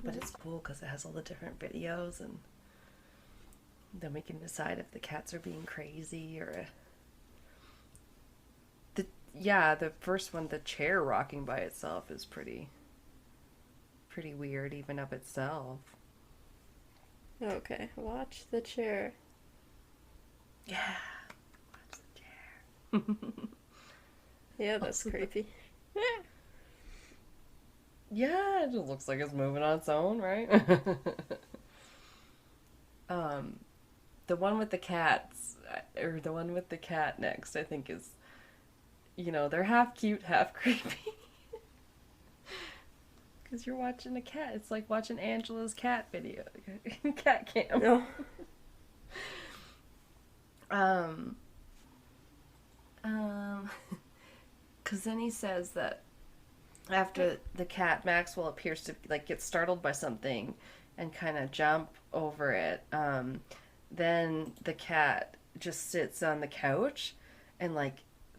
But it's cool because it has all the different videos, and then we can decide if the cats are being crazy or... The first one, the chair rocking by itself, is pretty weird even of itself. Okay, watch the chair. Yeah, watch the chair. Yeah, that's creepy. Yeah, it just looks like it's moving on its own, right? The one with the cats, or the one with the cat next, I think is, they're half cute, half creepy. Because you're watching a cat. It's like watching Angela's cat video. Cat cam. No. Because then he says that after the cat, Maxwell appears to get startled by something and kind of jump over it. Then the cat just sits on the couch and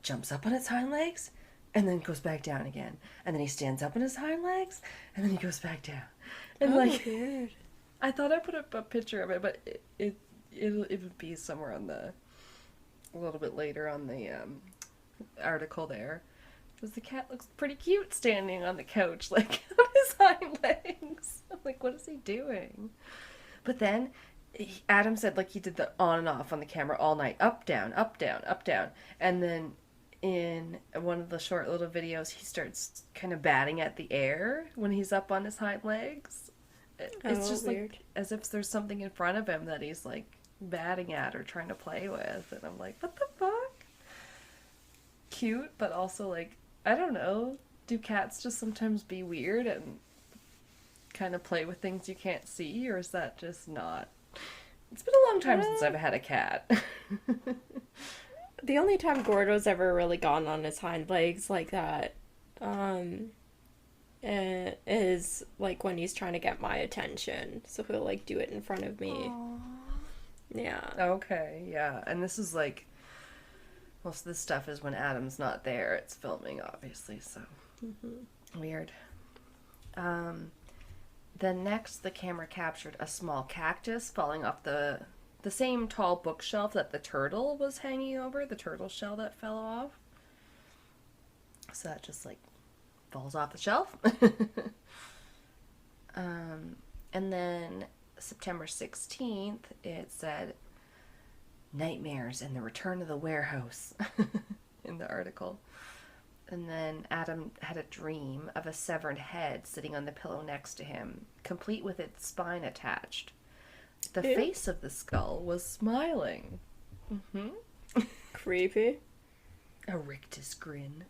jumps up on its hind legs and then goes back down again. And then he stands up on his hind legs and then he goes back down. And weird. I thought I put up a picture of it, but it would be somewhere on a little bit later on the article there. Because the cat looks pretty cute standing on the couch, on his hind legs. I'm like, what is he doing? But then Adam said like he did the on and off on the camera all night, up, down, up, down, up, down. And then in one of the short little videos, he starts kind of batting at the air when he's up on his hind legs. It's just weird. Like as if there's something in front of him that he's like batting at or trying to play with. And I'm like, what the fuck? Cute, but also like, I don't know. Do cats just sometimes be weird and kind of play with things you can't see? Or is that just not? It's been a long time since I've had a cat. The only time Gordo's ever really gone on his hind legs like that is like when he's trying to get my attention. So he'll like do it in front of me. Aww. Yeah. Okay, yeah. And this is like, most of this stuff is when Adam's not there. It's filming, obviously, so weird. Then next, the camera captured a small cactus falling off the same tall bookshelf that the turtle was hanging over, the turtle shell that fell off. So that just like falls off the shelf. And then September 16th, it said, "Nightmares and the Return of the Warehouse" in the article. And then Adam had a dream of a severed head sitting on the pillow next to him, complete with its spine attached. The face of the skull was smiling. Creepy. A rictus grin.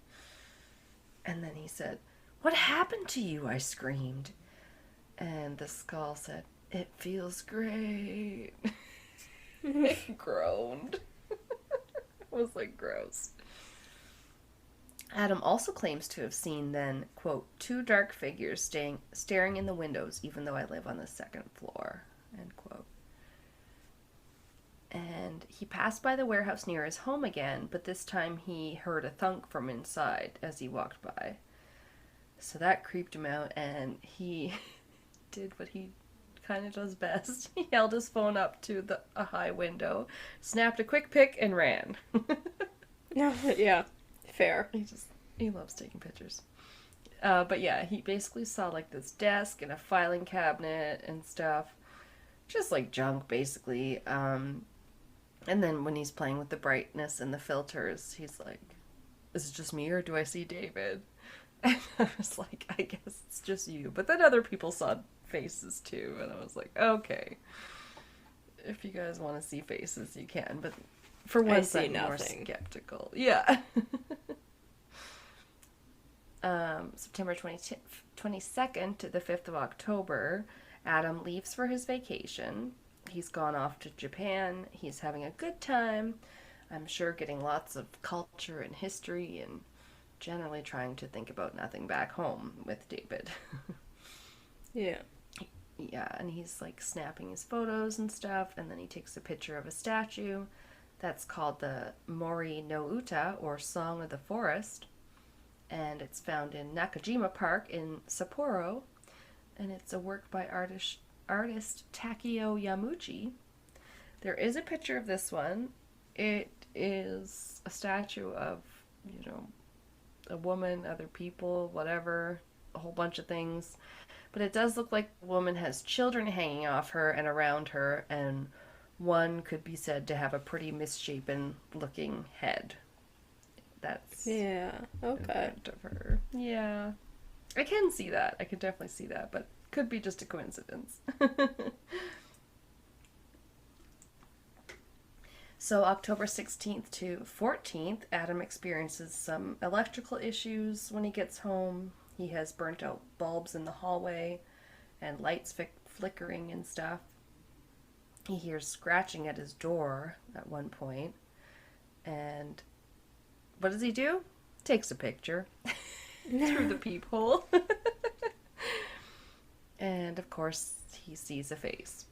And then he said, "What happened to you?" I screamed. And the skull said, "It feels great." It groaned. It was like gross. Adam also claims to have seen then, quote, "two dark figures staring in the windows even though I live on the second floor," end quote. And he passed by the warehouse near his home again, but this time he heard a thunk from inside as he walked by. So that creeped him out, and he did what he kind of does best. He held his phone up to a high window, snapped a quick pic, and ran. Yeah. Fair. He loves taking pictures. But yeah, he basically saw like this desk and a filing cabinet and stuff. Just like junk, basically. And then when he's playing with the brightness and the filters, he's like, "Is it just me or do I see David?" And I was like, "I guess it's just you." But then other people saw faces too. And I was like, okay. If you guys want to see faces, you can. But for once, I'm more skeptical. Yeah. September 22nd to the 5th of October, Adam leaves for his vacation. He's gone off to Japan. He's having a good time. I'm sure getting lots of culture and history and generally trying to think about nothing back home with David. Yeah. Yeah, and he's like snapping his photos and stuff, and then he takes a picture of a statue that's called the Mori no Uta, or Song of the Forest, and it's found in Nakajima Park in Sapporo, and it's a work by artist Takeo Yamuchi. There is a picture of this one. It is a statue of, a woman, other people, whatever, a whole bunch of things. But it does look like the woman has children hanging off her and around her, and one could be said to have a pretty misshapen looking head. That's okay. In front of her. Yeah. I can see that. I can definitely see that, but could be just a coincidence. So October 16th to 14th, Adam experiences some electrical issues when he gets home. He has burnt out bulbs in the hallway and lights flickering and stuff. He hears scratching at his door at one point. And what does he do? Takes a picture through the peephole. And of course, he sees a face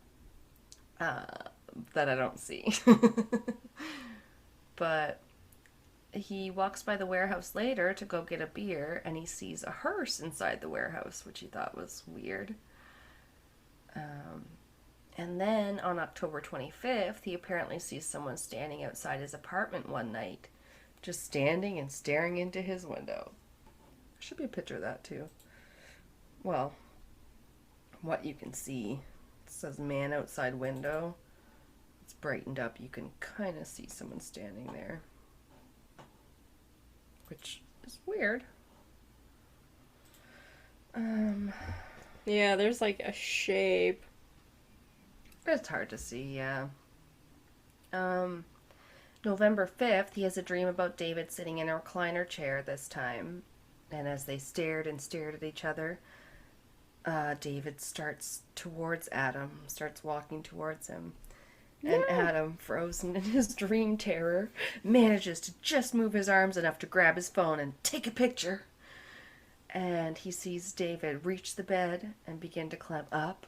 that I don't see. But he walks by the warehouse later to go get a beer, and he sees a hearse inside the warehouse, which he thought was weird. And then on October 25th, he apparently sees someone standing outside his apartment one night, just standing and staring into his window. There should be a picture of that too. Well, what you can see says man outside window. It's brightened up. You can kind of see someone standing there. Which is weird. Yeah, there's like a shape. It's hard to see, yeah. November 5th, he has a dream about David sitting in a recliner chair this time. And as they stared and stared at each other, David starts walking towards him. And Adam, frozen in his dream terror, manages to just move his arms enough to grab his phone and take a picture. And he sees David reach the bed and begin to climb up,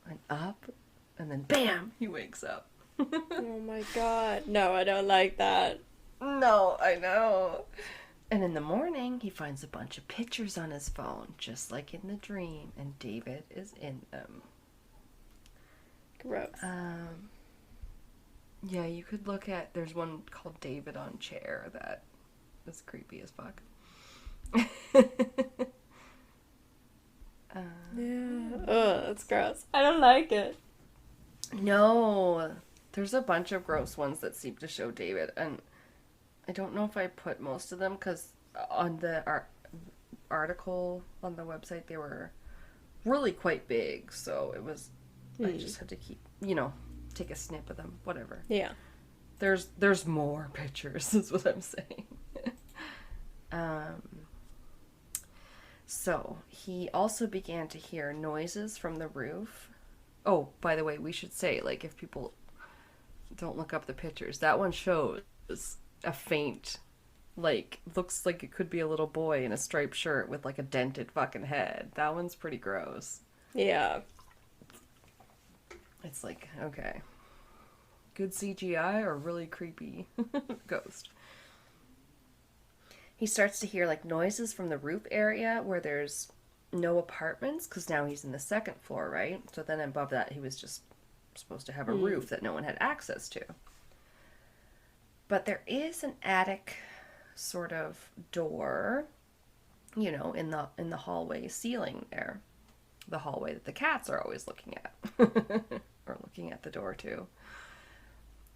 and then BAM! He wakes up. Oh my god. No, I don't like that. No, I know. And in the morning, he finds a bunch of pictures on his phone, just like in the dream, and David is in them. Gross. Yeah, you could look at, there's one called David on Chair that is creepy as fuck. Yeah. Ugh, that's gross. I don't like it. No, there's a bunch of gross ones that seem to show David, and I don't know if I put most of them, because on the article on the website, they were really quite big, so it was, I just had to keep, take a snip of them, whatever. Yeah. There's more pictures, is what I'm saying. So, he also began to hear noises from the roof. Oh, by the way, we should say, like, if people don't look up the pictures, that one shows a faint, like, looks like it could be a little boy in a striped shirt with, like, a dented fucking head. That one's pretty gross. Yeah. It's like, okay. Good CGI or really creepy ghost? He starts to hear, like, noises from the roof area where there's no apartments, because now he's in the second floor, right? So then above that, he was just supposed to have a roof that no one had access to. But there is an attic sort of door, in the hallway ceiling there. The hallway that the cats are always looking at. Or looking at the door, too.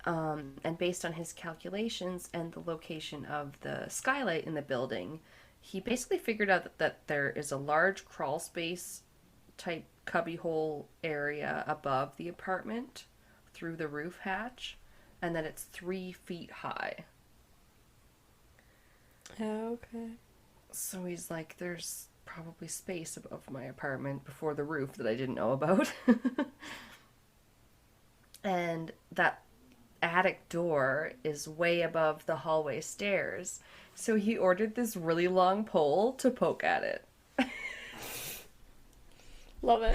And based on his calculations and the location of the skylight in the building, he basically figured out that there is a large crawl space type cubbyhole area above the apartment through the roof hatch, and that it's 3 feet high. Okay. So he's like, there's probably space above my apartment before the roof that I didn't know about. And that attic door is way above the hallway stairs, so he ordered this really long pole to poke at it. Love it.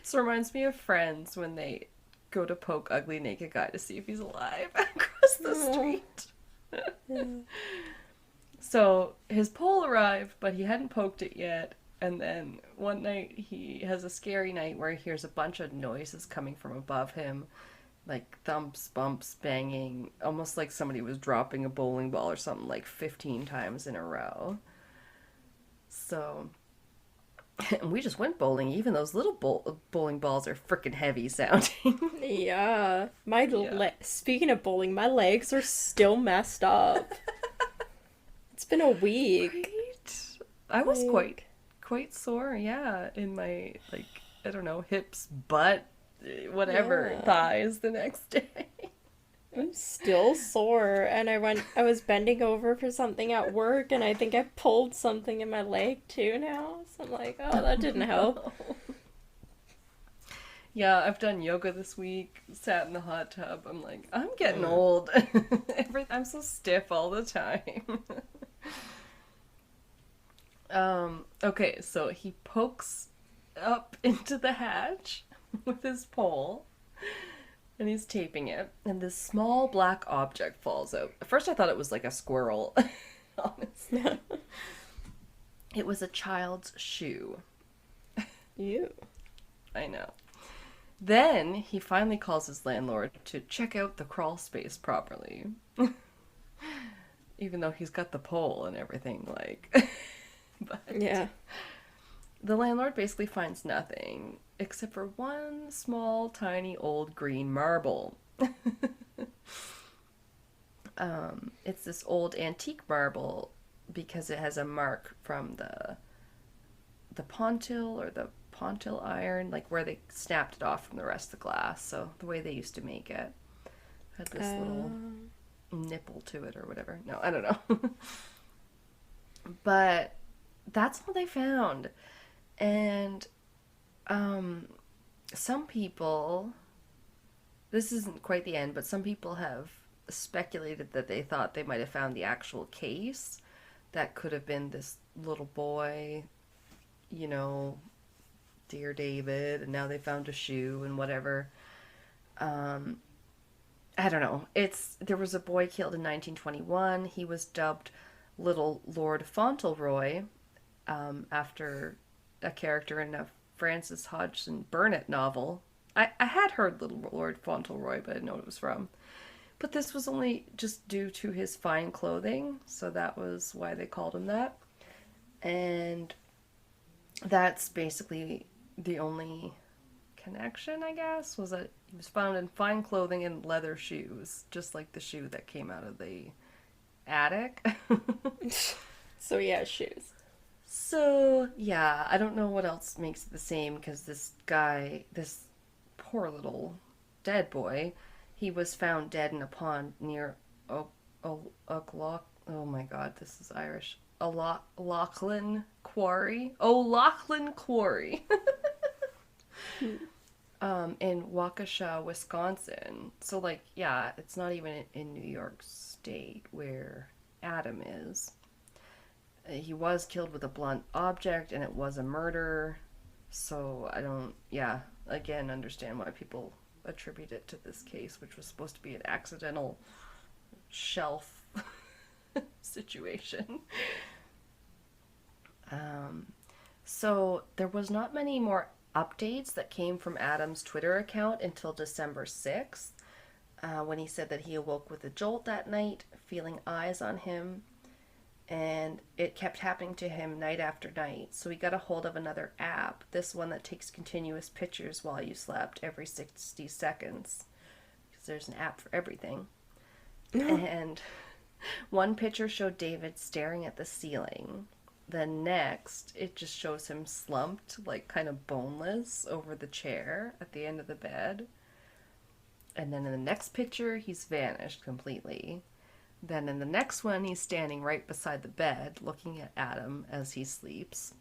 This reminds me of Friends when they go to poke Ugly Naked Guy to see if he's alive across the street. Yeah. So his pole arrived, but he hadn't poked it yet, and then one night he has a scary night where he hears a bunch of noises coming from above him, like thumps, bumps, banging, almost like somebody was dropping a bowling ball or something, like 15 times in a row. So, and we just went bowling. Even those little bowling balls are freaking heavy sounding. Yeah. Speaking of bowling, my legs are still messed up. It's been a week. Right? I was quite sore, yeah, in my, like, I don't know, hips, butt, whatever, thighs the next day. I'm still sore, and I was bending over for something at work, and I think I pulled something in my leg too now. So I'm like, oh, that didn't help. Yeah, I've done yoga this week, sat in the hot tub. I'm like, I'm getting old. I'm so stiff all the time. Okay, so he pokes up into the hatch with his pole, and he's taping it, and this small black object falls out. At first I thought it was like a squirrel, honestly. It was a child's shoe. Ew. I know. Then he finally calls his landlord to check out the crawl space properly. Even though he's got the pole and everything, like... But yeah. the landlord basically finds nothing except for one small, tiny, old green marble. It's this old antique marble because it has a mark from the pontil or the pontil iron, like where they snapped it off from the rest of the glass. So the way they used to make it had this little nipple to it or whatever. No, I don't know. But that's all they found. And some people, this isn't quite the end, but some people have speculated that they thought they might have found the actual case that could have been this little boy, you know, dear David, and now they found a shoe and whatever. I don't know. There was a boy killed in 1921. He was dubbed Little Lord Fauntleroy, after a character in a Francis Hodgson Burnett novel. I had heard Little Lord Fauntleroy, but I didn't know what it was from. But this was only just due to his fine clothing, so that was why they called him that. And that's basically the only connection, I guess, was that he was found in fine clothing and leather shoes, just like the shoe that came out of the attic. So he has shoes. So, yeah, I don't know what else makes it the same, because this guy, this poor little dead boy, he was found dead in a pond near oh my god, this is Irish. Loughlin Quarry. Loughlin Quarry. In Waukesha, Wisconsin. So, like, yeah, it's not even in New York State where Adam is. He was killed with a blunt object, and it was a murder. So I don't, again, understand why people attribute it to this case, which was supposed to be an accidental shelf situation. So there was not many more updates that came from Adam's Twitter account until December 6th, when he said that he awoke with a jolt that night, feeling eyes on him, and it kept happening to him night after night. So he got a hold of another app, this one that takes continuous pictures while you slept every 60 seconds, because there's an app for everything. And one picture showed David staring at the ceiling. The next, it just shows him slumped, like kind of boneless, over the chair at the end of the bed. And then in the next picture, he's vanished completely. Then in the next one, he's standing right beside the bed, looking at Adam as he sleeps.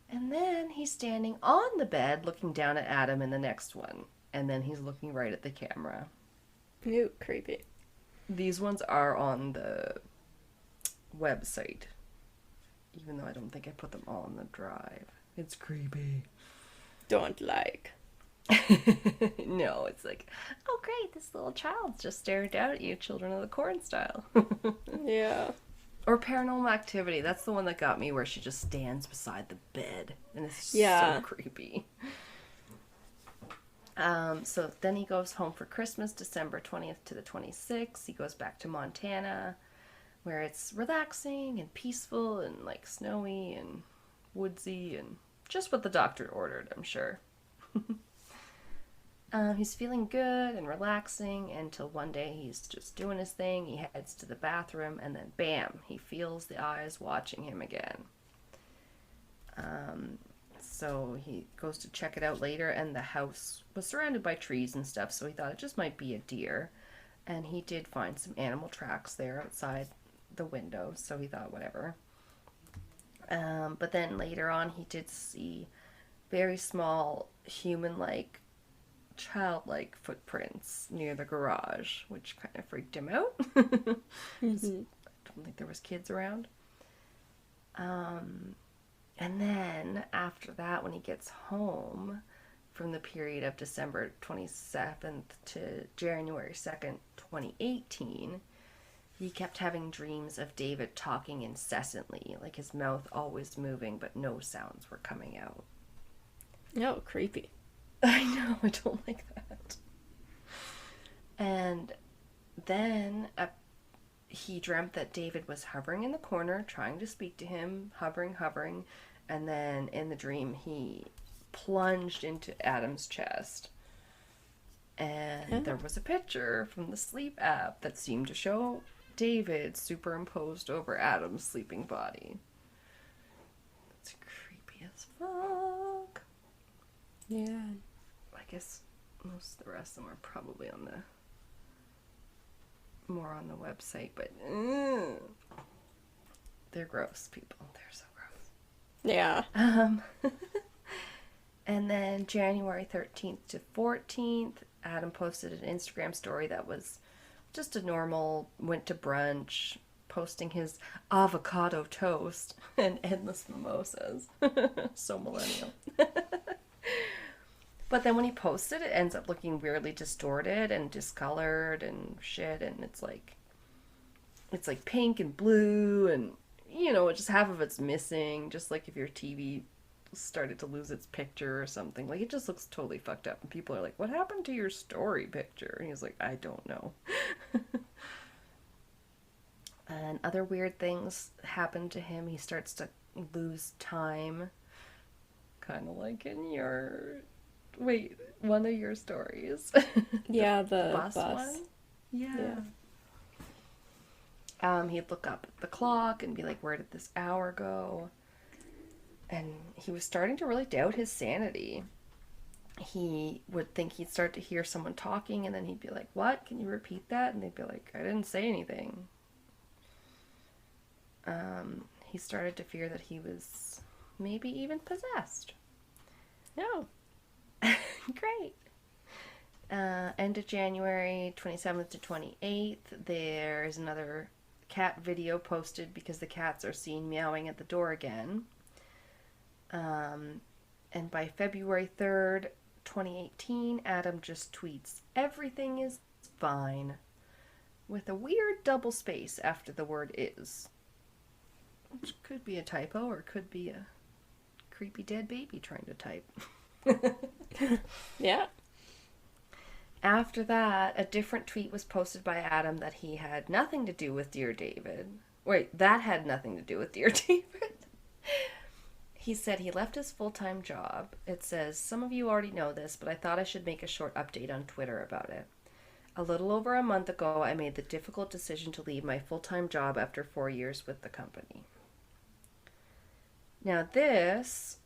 And then he's standing on the bed, looking down at Adam in the next one. And then he's looking right at the camera. Ew, creepy. These ones are on the website, even though I don't think I put them all on the drive. It's creepy. Don't like. No, it's like, oh great, this little child's just staring down at you, Children of the Corn style. Yeah. Or Paranormal Activity, that's the one that got me, where she just stands beside the bed, and it's so creepy. So then he goes home for Christmas, December 20th to the 26th. He goes back to Montana, where it's relaxing and peaceful and like snowy and woodsy and just what the doctor ordered, I'm sure. He's feeling good and relaxing until one day he's just doing his thing. He heads to the bathroom, and then bam, he feels the eyes watching him again. So he goes to check it out later, and the house was surrounded by trees and stuff, so he thought it just might be a deer. And he did find some animal tracks there outside the window, so he thought whatever. But then later on, he did see very small, human-like, childlike footprints near the garage, which kind of freaked him out. I don't think there was kids around. And then after that, when he gets home from the period of December 27th to January 2nd, 2018, he kept having dreams of David talking incessantly, like his mouth always moving, but no sounds were coming out. No, creepy. I know, I don't like that. And then he dreamt that David was hovering in the corner, trying to speak to him, hovering, And then in the dream, he plunged into Adam's chest. And there was a picture from the sleep app that seemed to show David superimposed over Adam's sleeping body. It's creepy as fuck. Yeah. I guess most of the rest of them are probably more on the website, but they're gross, people. They're so gross. Yeah. And then January 13th to 14th, Adam posted an Instagram story that was just a normal, went to brunch, posting his avocado toast and endless mimosas. So millennial. But then when he posts it, it ends up looking weirdly distorted and discolored and shit, and it's like pink and blue, and just half of it's missing, just like if your TV started to lose its picture or something. Like, it just looks totally fucked up, and people are like, what happened to your story picture? And he's like, I don't know. And other weird things happen to him. He starts to lose time, kind of like in one of your stories. Yeah, the bus one? Yeah. He'd look up at the clock and be like, where did this hour go? And he was starting to really doubt his sanity. He would think he'd start to hear someone talking, and then he'd be like, what? Can you repeat that? And they'd be like, I didn't say anything. He started to fear that he was maybe even possessed. No. Great. End of January 27th to 28th, there's another cat video posted because the cats are seen meowing at the door again. And by February 3rd, 2018, Adam just tweets, everything is fine, with a weird double space after the word is. Which could be a typo, or could be a creepy dead baby trying to type. Yeah. After that, a different tweet was posted by Adam that he had nothing to do with Dear David. Wait, that had nothing to do with Dear David. He said he left his full-time job. It says, some of you already know this, but I thought I should make a short update on Twitter about it. A little over a month ago, I made the difficult decision to leave my full-time job after 4 years with the company. Now this,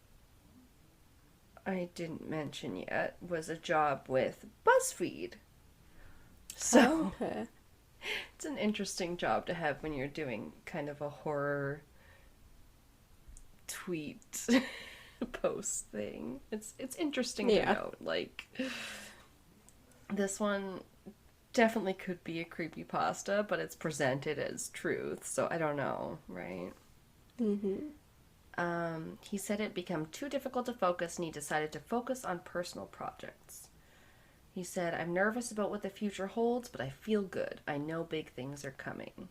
I didn't mention yet, was a job with BuzzFeed. So, okay. It's an interesting job to have when you're doing kind of a horror tweet post thing. It's interesting to note. Like, this one definitely could be a creepypasta, but it's presented as truth, so I don't know, right? Mm-hmm. He said it became too difficult to focus, and he decided to focus on personal projects. He said, I'm nervous about what the future holds, but I feel good. I know big things are coming.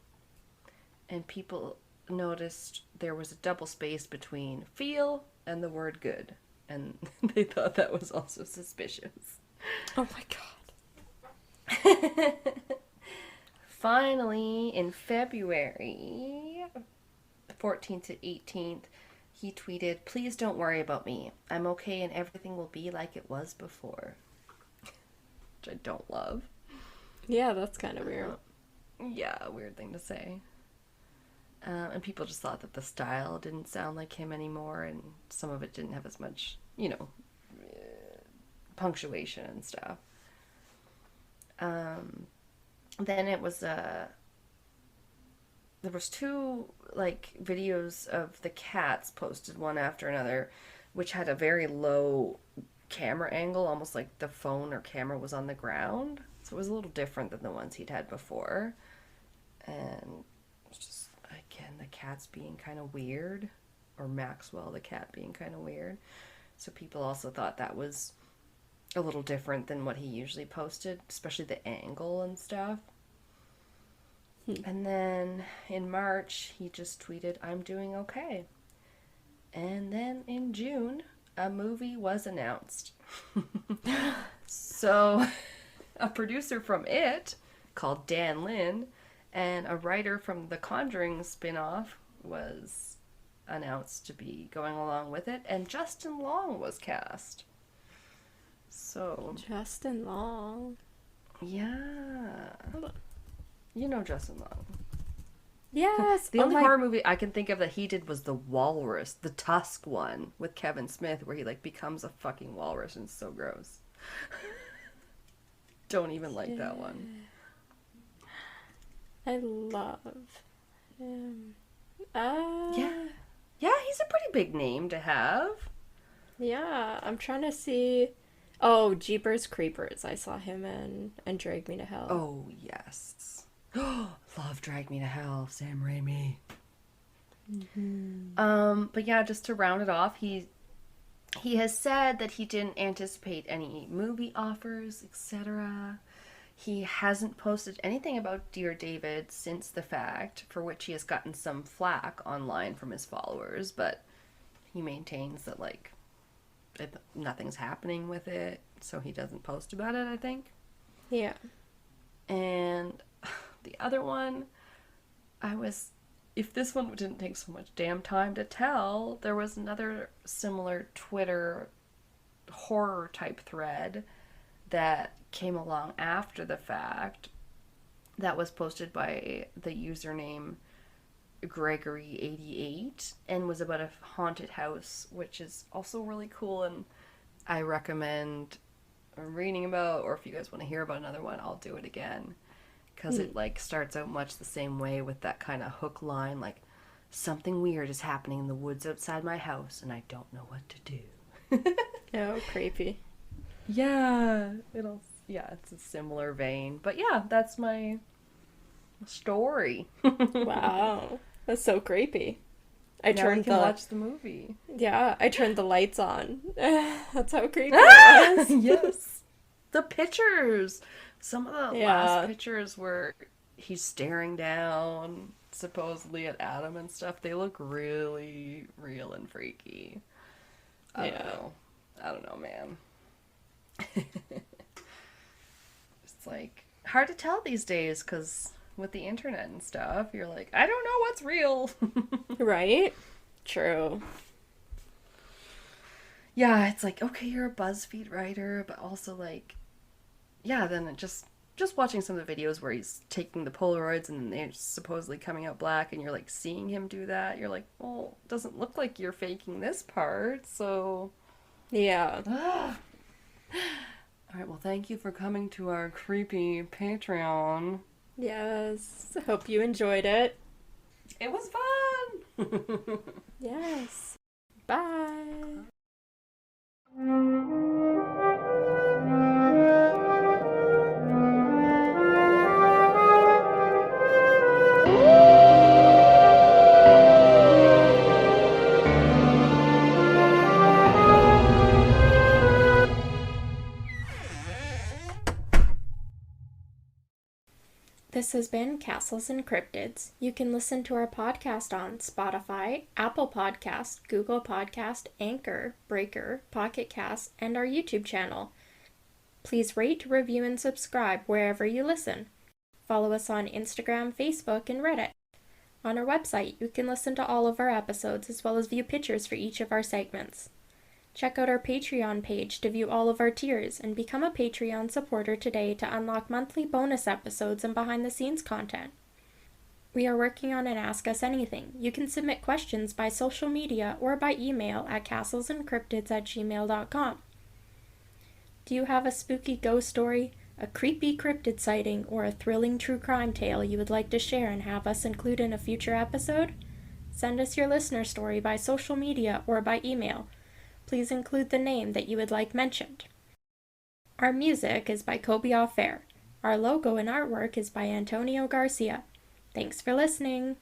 And people noticed there was a double space between feel and the word good. And they thought that was also suspicious. Oh my god. Finally, in February 14th to 18th, he tweeted, please don't worry about me. I'm okay and everything will be like it was before. Which I don't love. Yeah, that's kind of weird. Yeah, a weird thing to say. And people just thought that the style didn't sound like him anymore, and some of it didn't have as much, punctuation and stuff. Then it was there was two videos of the cats posted one after another, which had a very low camera angle, almost like the phone or camera was on the ground. So it was a little different than the ones he'd had before. And it's just, again, the cats being kind of weird, or Maxwell the cat being kind of weird. So people also thought that was a little different than what he usually posted, especially the angle and stuff. And then in March, he just tweeted, I'm doing okay. And then in June, a movie was announced. So, a producer from It, called Dan Lin, and a writer from the Conjuring spin-off was announced to be going along with it, and Justin Long was cast. So Justin Long. Yeah. You know Justin Long. Yes. The only horror movie I can think of that he did was The Walrus, the Tusk one with Kevin Smith, where he like becomes a fucking walrus and it's so gross. Don't even like that one. I love him. Yeah, he's a pretty big name to have. Yeah, I'm trying to see. Oh, Jeepers Creepers. I saw him in and Drag Me to Hell. Oh, yes. Love Drag Me to Hell, Sam Raimi. Mm-hmm. But yeah, just to round it off, he has said that he didn't anticipate any movie offers, etc. He hasn't posted anything about Dear David since the fact, for which he has gotten some flack online from his followers, but he maintains that, like, nothing's happening with it, so he doesn't post about it, I think. Yeah. And the other one, if this one didn't take so much damn time to tell, there was another similar Twitter horror type thread that came along after the fact that was posted by the username Gregory88 and was about a haunted house, which is also really cool, and I recommend reading about, or if you guys want to hear about another one, I'll do it again, because it like starts out much the same way with that kind of hook line, like, something weird is happening in the woods outside my house and I don't know what to do. Oh, creepy. Yeah, it's a similar vein. But yeah, that's my story. Wow. That's so creepy. I watch the movie. Yeah, I turned the lights on. That's how creepy it was. Yes. The pictures. Some of the last pictures where he's staring down supposedly at Adam and stuff, they look really real and freaky. I don't know, man. It's like hard to tell these days because with the internet and stuff, you're like, I don't know what's real. Right? True. Yeah, it's like, okay, you're a BuzzFeed writer, but also like, yeah, then it just watching some of the videos where he's taking the Polaroids and they're supposedly coming out black and you're like seeing him do that, you're like, well, it doesn't look like you're faking this part, so yeah. All right, well, thank you for coming to our creepy Patreon. Yes. Hope you enjoyed it. It was fun. Yes. Bye. This has been Castles and Cryptids. You can listen to our podcast on Spotify, Apple Podcast, Google Podcast, Anchor, Breaker, Pocket Cast, and our YouTube channel. Please rate, review, and subscribe wherever you listen. Follow us on Instagram, Facebook, and Reddit. On our website, you can listen to all of our episodes as well as view pictures for each of our segments. Check out our Patreon page to view all of our tiers and become a Patreon supporter today to unlock monthly bonus episodes and behind-the-scenes content. We are working on an Ask Us Anything. You can submit questions by social media or by email at castlesandcryptids@gmail.com. Do you have a spooky ghost story, a creepy cryptid sighting, or a thrilling true crime tale you would like to share and have us include in a future episode? Send us your listener story by social media or by email. Please include the name that you would like mentioned. Our music is by Kobe Fair. Our logo and artwork is by Antonio Garcia. Thanks for listening.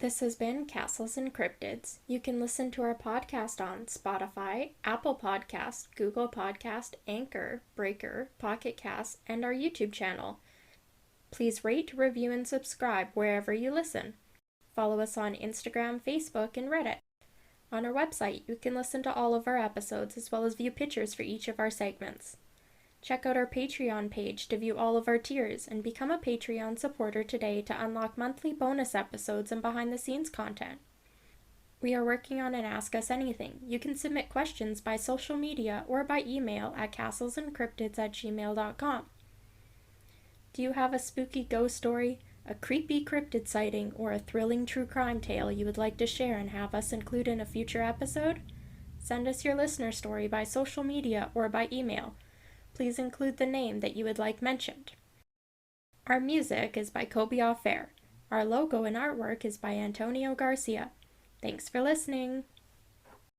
This has been Castles and Cryptids. You can listen to our podcast on Spotify, Apple Podcast, Google Podcast, Anchor, Breaker, Pocket Cast, and our YouTube channel. Please rate, review, and subscribe wherever you listen. Follow us on Instagram, Facebook, and Reddit. On our website, you can listen to all of our episodes as well as view pictures for each of our segments. Check out our Patreon page to view all of our tiers and become a Patreon supporter today to unlock monthly bonus episodes and behind-the-scenes content. We are working on an Ask Us Anything. You can submit questions by social media or by email at castlesandcryptids@gmail.com. Do you have a spooky ghost story, a creepy cryptid sighting, or a thrilling true crime tale you would like to share and have us include in a future episode? Send us your listener story by social media or by email. Please include the name that you would like mentioned. Our music is by Cobia Fair. Our logo and artwork is by Antonio Garcia. Thanks for listening.